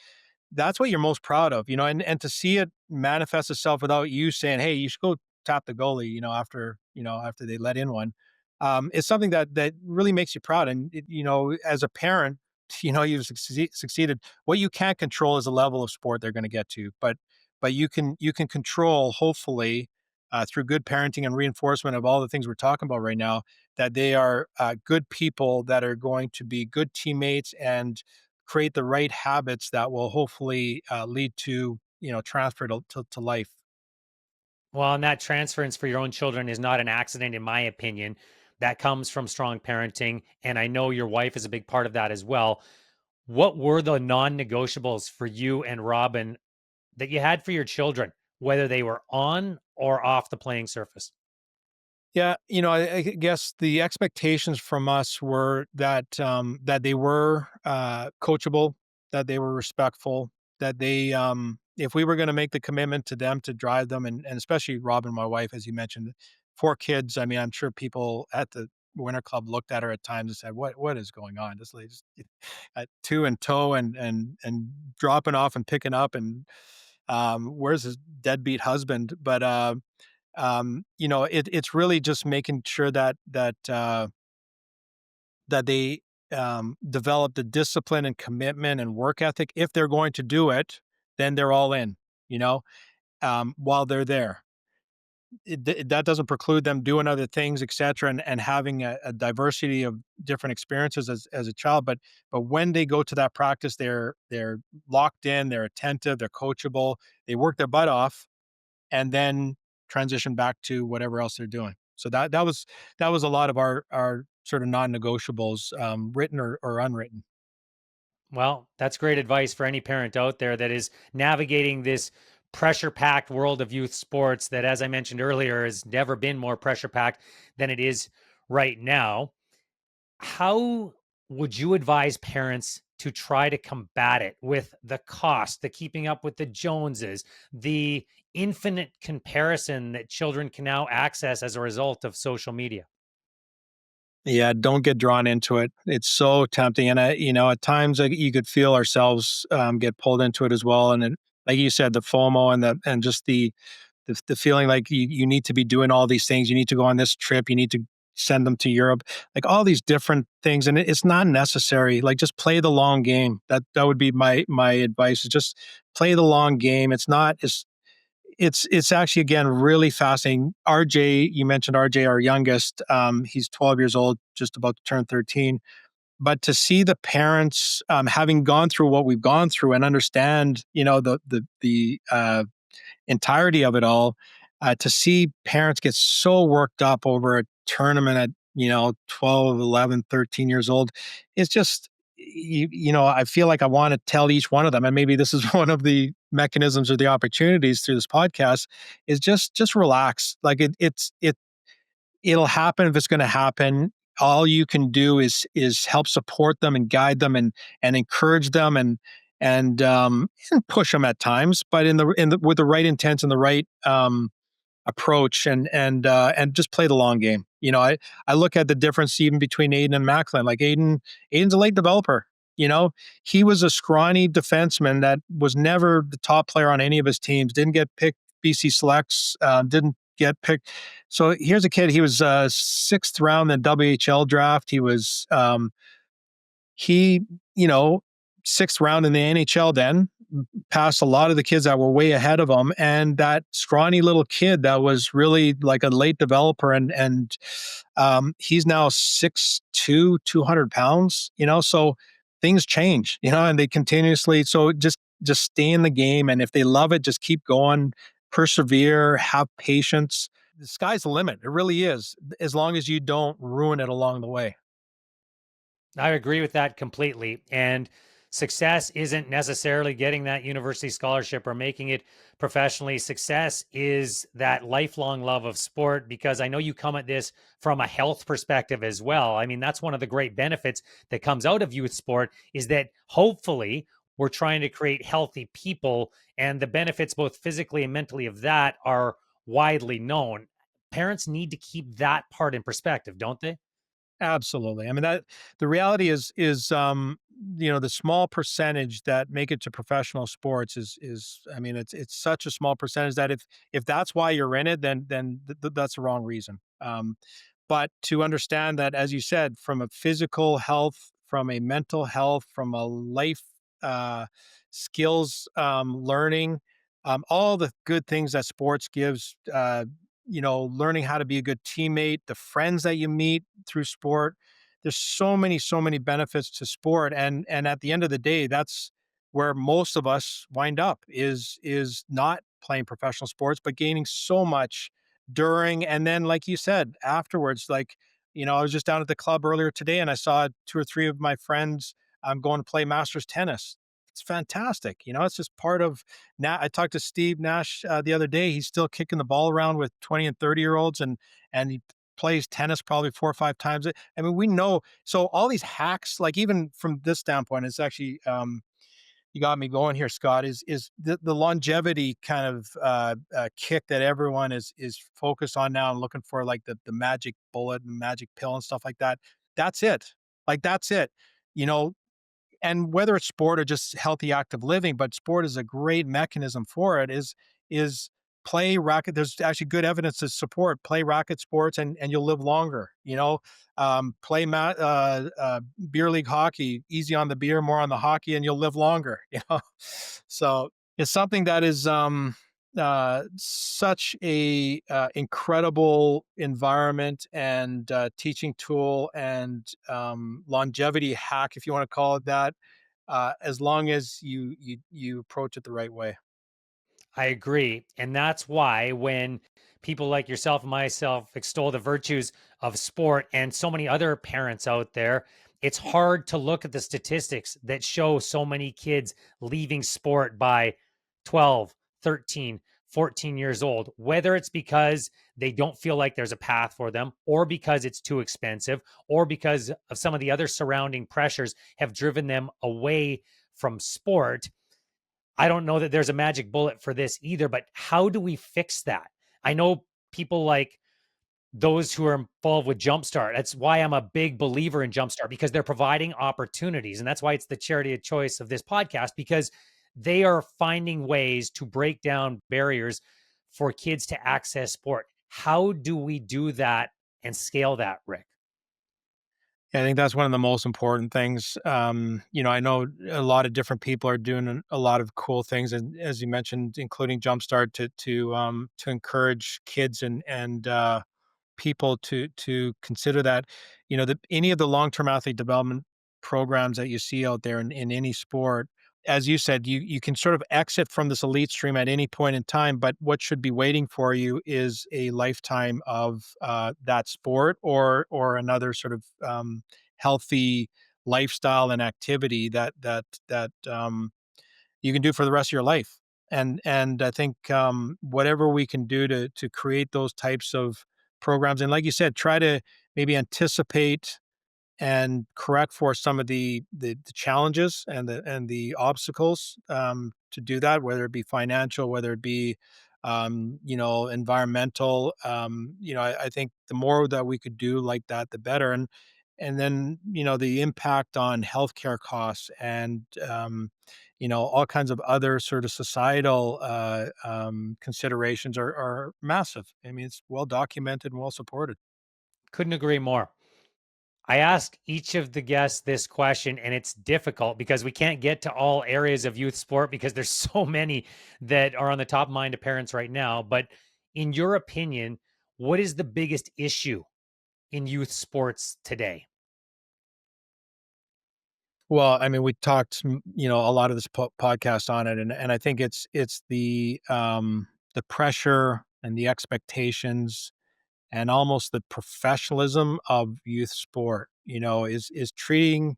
that's what you're most proud of, and to see it manifest itself without you saying, "Hey, you should go tap the goalie," after they let in one, is something that really makes you proud. And as a parent, you've succeeded. What you can't control is the level of sport they're going to get to, but you can control, hopefully, through good parenting and reinforcement of all the things we're talking about right now, that they are good people that are going to be good teammates and create the right habits that will hopefully lead to transfer to life. Well, and that transference for your own children is not an accident, in my opinion. That comes from strong parenting. And I know your wife is a big part of that as well. What were the non negotiables for you and Robin that you had for your children, whether they were on or off the playing surface? Yeah, I guess the expectations from us were that they were coachable, that they were respectful, that if we were going to make the commitment to them to drive them, and especially Robin, my wife, as you mentioned, 4 kids. I mean, I'm sure people at the Winter Club looked at her at times and said, "What is going on? This lady's at two in tow and dropping off and picking up, and where's his deadbeat husband?" But it's really just making sure that they develop the discipline and commitment and work ethic. If they're going to do it, then they're all in. You know, while they're there, that doesn't preclude them doing other things, etc., and having a diversity of different experiences as a child. But when they go to that practice, they're locked in, they're attentive, they're coachable, they work their butt off, and then transition back to whatever else they're doing. So that was a lot of our sort of non-negotiables, written or unwritten. Well, that's great advice for any parent out there that is navigating this pressure packed world of youth sports that, as I mentioned earlier, has never been more pressure packed than it is right now. How would you advise parents to try to combat it with the cost, the keeping up with the Joneses, the infinite comparison that children can now access as a result of social media? Yeah, don't get drawn into it. It's so tempting, and at times like, you could feel ourselves get pulled into it as well. And then, like you said, the FOMO and just the feeling like you need to be doing all these things. You need to go on this trip. You need to send them to Europe, like all these different things, and it's not necessary. Like just play the long game. That would be my advice. Is just play the long game. It's actually, again, really fascinating. RJ, you mentioned RJ, our youngest. He's 12 years old, just about to turn 13. but to see the parents, having gone through what we've gone through and understand, the entirety of it all, to see parents get so worked up over a tournament at 12, 11, 13 years old, it's just, I feel like I want to tell each one of them, and maybe this is one of the mechanisms or the opportunities through this podcast, is just relax. Like it'll happen if it's going to happen. All you can do is help support them and guide them and encourage them and push them at times, but in the with the right intent and the right approach and just play the long game. I look at the difference even between Aiden and Macklin. Like Aiden's a late developer. He was a scrawny defenseman that was never the top player on any of his teams. Didn't get picked BC selects. Didn't get picked. So here's a kid. He was sixth round in the WHL draft. He you know sixth round in the NHL then, past a lot of the kids that were way ahead of him, and that scrawny little kid that was really like a late developer, and he's now 6'2", 200 pounds. So things change, and they continuously. So just stay in the game, and if they love it, just keep going, persevere, have patience. The sky's the limit. It really is, as long as you don't ruin it along the way. I agree with that completely. And success isn't necessarily getting that university scholarship or making it professionally. Success is that lifelong love of sport, because I know you come at this from a health perspective as well. I mean, that's one of the great benefits that comes out of youth sport, is that hopefully we're trying to create healthy people, and the benefits both physically and mentally of that are widely known. Parents need to keep that part in perspective, don't they? Absolutely. I mean, that the reality is the small percentage that make it to professional sports is I mean, it's such a small percentage that if that's why you're in it, then that's the wrong reason. But to understand that, as you said, from a physical health, from a mental health, from a life uh, skills learning, all the good things that sports gives. Learning how to be a good teammate, the friends that you meet through sport. There's so many benefits to sport, and at the end of the day, that's where most of us wind up, is not playing professional sports, but gaining so much during, and then, like you said, afterwards. Like, I was just down at the club earlier today, and I saw two or three of my friends going to play masters tennis. It's fantastic. It's just part of. Now, I talked to Steve Nash the other day. He's still kicking the ball around with 20 and 30-year-olds, and he plays tennis probably 4 or 5 times. I mean, we know. So all these hacks, like even from this standpoint, it's actually you got me going here, Scott. Is the longevity kind of kick that everyone is focused on now and looking for, like the magic bullet and magic pill and stuff like that. That's it. Like that's it. You know, and whether it's sport or just healthy active living, but sport is a great mechanism for it, is play racket. There's actually good evidence to support play racket sports, and you'll live longer. Play beer league hockey, easy on the beer, more on the hockey, and you'll live longer. So it's something that is such a incredible environment and teaching tool and longevity hack, if you want to call it that, as long as you approach it the right way. I agree. And that's why when people like yourself and myself extol the virtues of sport, and so many other parents out there, it's hard to look at the statistics that show so many kids leaving sport by 12, 13, 14 years old, whether it's because they don't feel like there's a path for them, or because it's too expensive, or because of some of the other surrounding pressures have driven them away from sport. I don't know that there's a magic bullet for this either, but how do we fix that? I know people like those who are involved with Jumpstart. That's why I'm a big believer in Jumpstart, because they're providing opportunities. And that's why it's the charity of choice of this podcast, because they are finding ways to break down barriers for kids to access sport. How do we do that and scale that, Rick? I think that's one of the most important things. I know a lot of different people are doing a lot of cool things, and as you mentioned, including Jumpstart, to encourage kids and people to consider that, any of the long term athlete development programs that you see out there in any sport. As you said, you can sort of exit from this elite stream at any point in time, but what should be waiting for you is a lifetime of that sport or another sort of healthy lifestyle and activity that you can do for the rest of your life. And I think whatever we can do to create those types of programs, and like you said, try to maybe anticipate and correct for some of the challenges and the obstacles to do that, whether it be financial, whether it be environmental. I think the more that we could do like that, the better. And then the impact on healthcare costs and all kinds of other sort of societal considerations are massive. I mean, it's well documented and well supported. Couldn't agree more. I ask each of the guests this question, and it's difficult because we can't get to all areas of youth sport because there's so many that are on the top of mind of parents right now. But in your opinion, what is the biggest issue in youth sports today? Well, I mean, we talked, a lot of this podcast on it, and I think it's the pressure and the expectations and almost the professionalism of youth sport. Is treating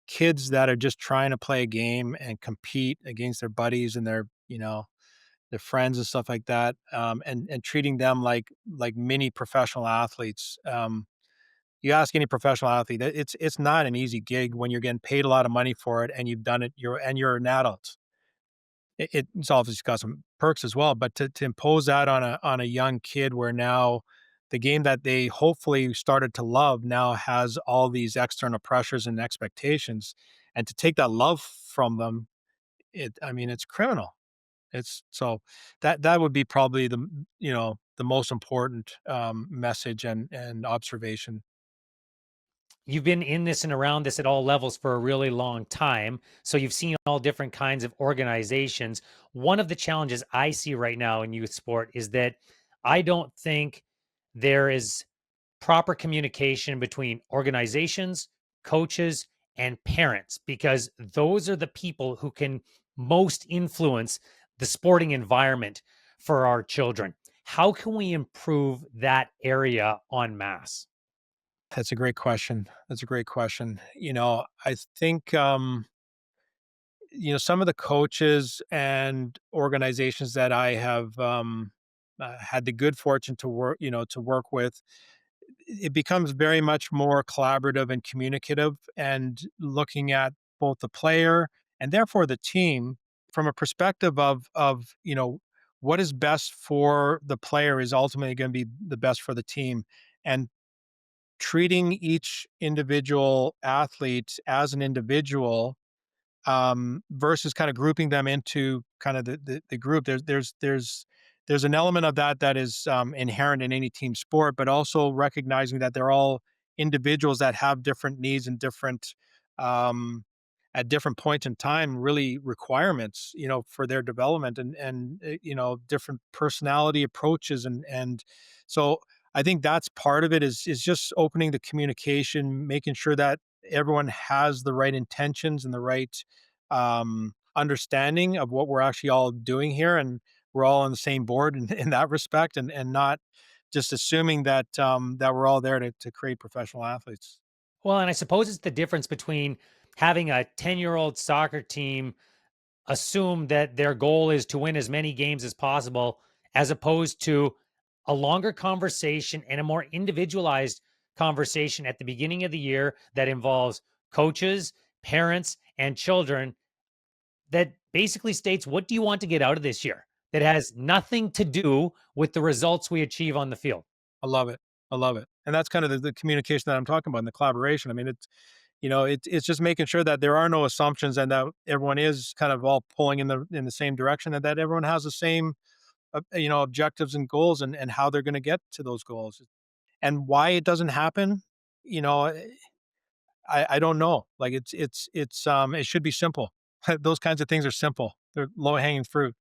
kids that are just trying to play a game and compete against their buddies and their friends and stuff like that, and treating them like mini professional athletes. You ask any professional athlete, it's not an easy gig when you're getting paid a lot of money for it and you've done it. You're an adult. It's obviously got some perks as well, but to impose that on a young kid, where now the game that they hopefully started to love now has all these external pressures and expectations, and to take that love from them, I mean, it's criminal. It's so that would be probably the most important message and observation. You've been in this and around this at all levels for a really long time. So you've seen all different kinds of organizations. One of the challenges I see right now in youth sport is that I don't think there is proper communication between organizations, coaches, and parents, because those are the people who can most influence the sporting environment for our children. How can we improve that area en masse? That's a great question. That's a great question. I think, some of the coaches and organizations that I have had the good fortune to work with, it becomes very much more collaborative and communicative and looking at both the player and therefore the team from a perspective of what is best for the player is ultimately going to be the best for the team, and treating each individual athlete as an individual, versus kind of grouping them into kind of the group. There's an element of that is inherent in any team sport, but also recognizing that they're all individuals that have different needs and different um, at different points in time, really requirements, for their development and different personality approaches and so I think that's part of it is just opening the communication, making sure that everyone has the right intentions and the right understanding of what we're actually all doing here, and we're all on the same board in that respect, and not just assuming that we're all there to create professional athletes. Well, and I suppose it's the difference between having a 10-year-old soccer team assume that their goal is to win as many games as possible, as opposed to a longer conversation and a more individualized conversation at the beginning of the year that involves coaches, parents, and children, that basically states, what do you want to get out of this year? That has nothing to do with the results we achieve on the field. I love it. I love it. And that's kind of the communication that I'm talking about, and the collaboration. I mean, it's just making sure that there are no assumptions and that everyone is kind of all pulling in the same direction, and that everyone has the same objectives and goals, and how they're going to get to those goals. And why it doesn't happen, you know, I don't know. Like it should be simple. Those kinds of things are simple. They're low hanging fruit.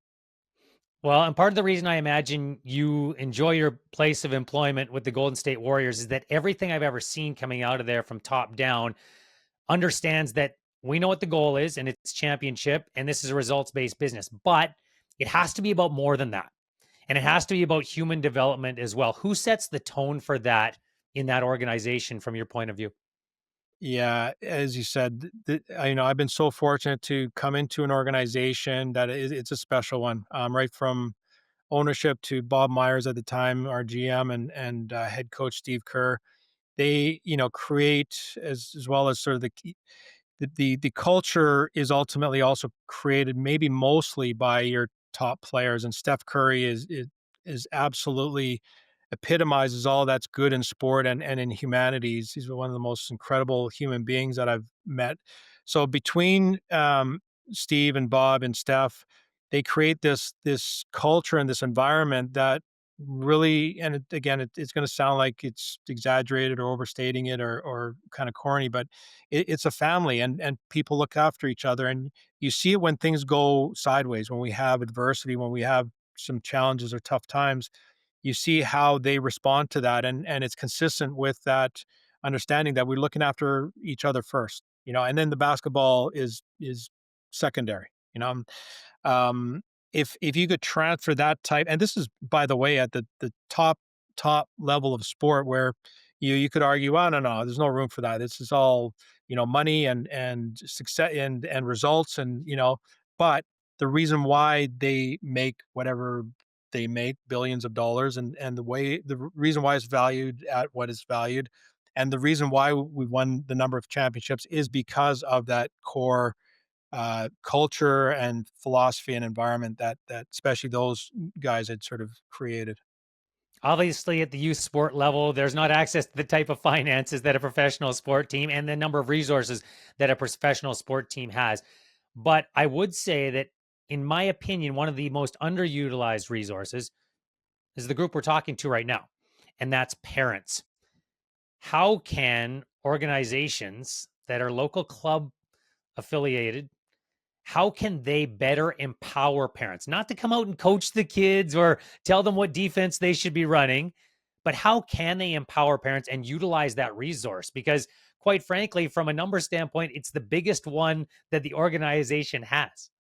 Well, and part of the reason I imagine you enjoy your place of employment with the Golden State Warriors is that everything I've ever seen coming out of there from top down understands that we know what the goal is and it's championship, and this is a results-based business. But it has to be about more than that. And it has to be about human development as well. Who sets the tone for that in that organization from your point of view? Yeah, as you said, I've been so fortunate to come into an organization that it's a special one. Right from ownership to Bob Myers at the time, our GM, and head coach Steve Kerr. They, create as well as sort of the culture is ultimately also created maybe mostly by your top players, and Steph Curry is absolutely epitomizes all that's good in sport and in humanities. He's one of the most incredible human beings that I've met. So between Steve and Bob and Steph, they create this culture and this environment that really, and again, it's going to sound like it's exaggerated or overstating it or kind of corny, but it's a family, and people look after each other, and you see it when things go sideways, when we have adversity, when we have some challenges or tough times. You see how they respond to that, and it's consistent with that understanding that we're looking after each other first, and then the basketball is secondary. um, if you could transfer that type, and this is, by the way, at the top level of sport, where you could argue, oh, no, there's no room for that. This is all, money and success and results, and but the reason why they make whatever they make, billions of dollars, and the reason why it's valued at what it's valued, and the reason why we've won the number of championships is because of that core culture and philosophy and environment that especially those guys had sort of created. Obviously, at the youth sport level, there's not access to the type of finances that a professional sport team and the number of resources that a professional sport team has. But I would say that, in my opinion, one of the most underutilized resources is the group we're talking to right now, and that's parents. How can organizations that are local club affiliated, how can they better empower parents? Not to come out and coach the kids or tell them what defense they should be running, but how can they empower parents and utilize that resource? Because, quite frankly, from a number standpoint, it's the biggest one that the organization has.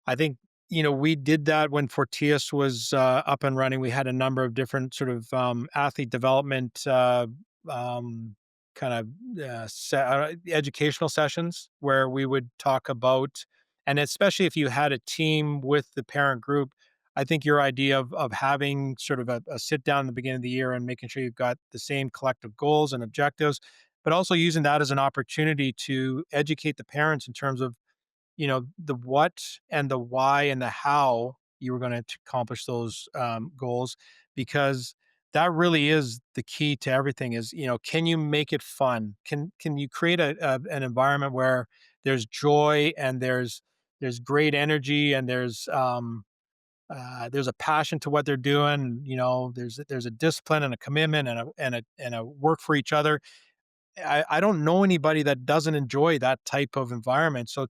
I think, we did that when Fortius was up and running. We had a number of different sort of athlete development um, kind of educational sessions where we would talk about, and especially if you had a team with the parent group, I think your idea of having sort of a sit down in the beginning of the year and making sure you've got the same collective goals and objectives, but also using that as an opportunity to educate the parents in terms of the what and the why and the how you were going to accomplish those goals, because that really is the key to everything. Is, can you make it fun? Can you create an environment where there's joy and there's great energy, and there's a passion to what they're doing. There's a discipline and a commitment and a work for each other. I don't know anybody that doesn't enjoy that type of environment. So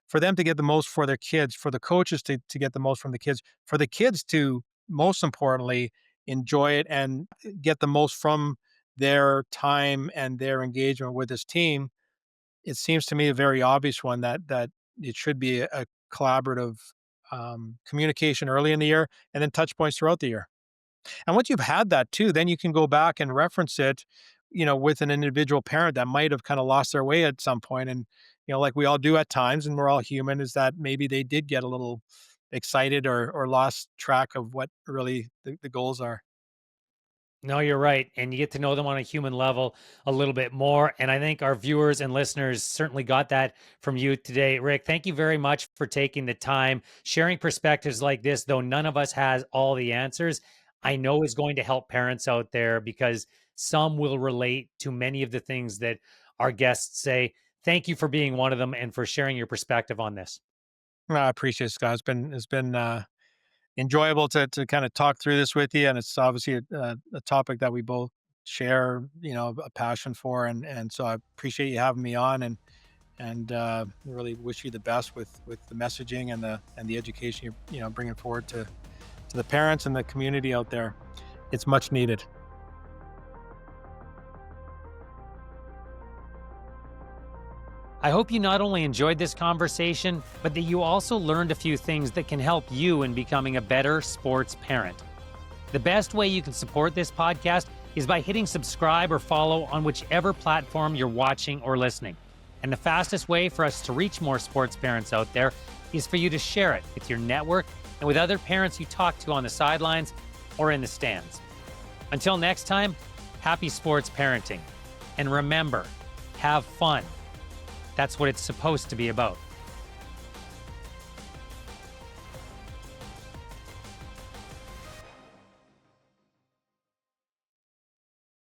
for them to get the most for their kids, for the coaches to get the most from the kids, for the kids to, most importantly, enjoy it and get the most from their time and their engagement with this team, it seems to me a very obvious one that it should be a collaborative communication early in the year and then touch points throughout the year. And once you've had that too, then you can go back and reference it, with an individual parent that might have kind of lost their way at some point. And, like we all do at times, and we're all human, is that maybe they did get a little excited or lost track of what really the goals are. No, you're right. And you get to know them on a human level a little bit more. And I think our viewers and listeners certainly got that from you today. Rick, thank you very much for taking the time, sharing perspectives like this, though none of us has all the answers. I know is going to help parents out there because some will relate to many of the things that our guests say. Thank you for being one of them and for sharing your perspective on this. I appreciate it, Scott. It's been enjoyable to kind of talk through this with you, and it's obviously a topic that we both share, a passion for, and so I appreciate you having me on, and really wish you the best with the messaging and the education you're bringing forward to the parents and the community out there. It's much needed. I hope you not only enjoyed this conversation, but that you also learned a few things that can help you in becoming a better sports parent. The best way you can support this podcast is by hitting subscribe or follow on whichever platform you're watching or listening. And the fastest way for us to reach more sports parents out there is for you to share it with your network and with other parents you talk to on the sidelines or in the stands. Until next time, happy sports parenting. And remember, have fun. That's what it's supposed to be about.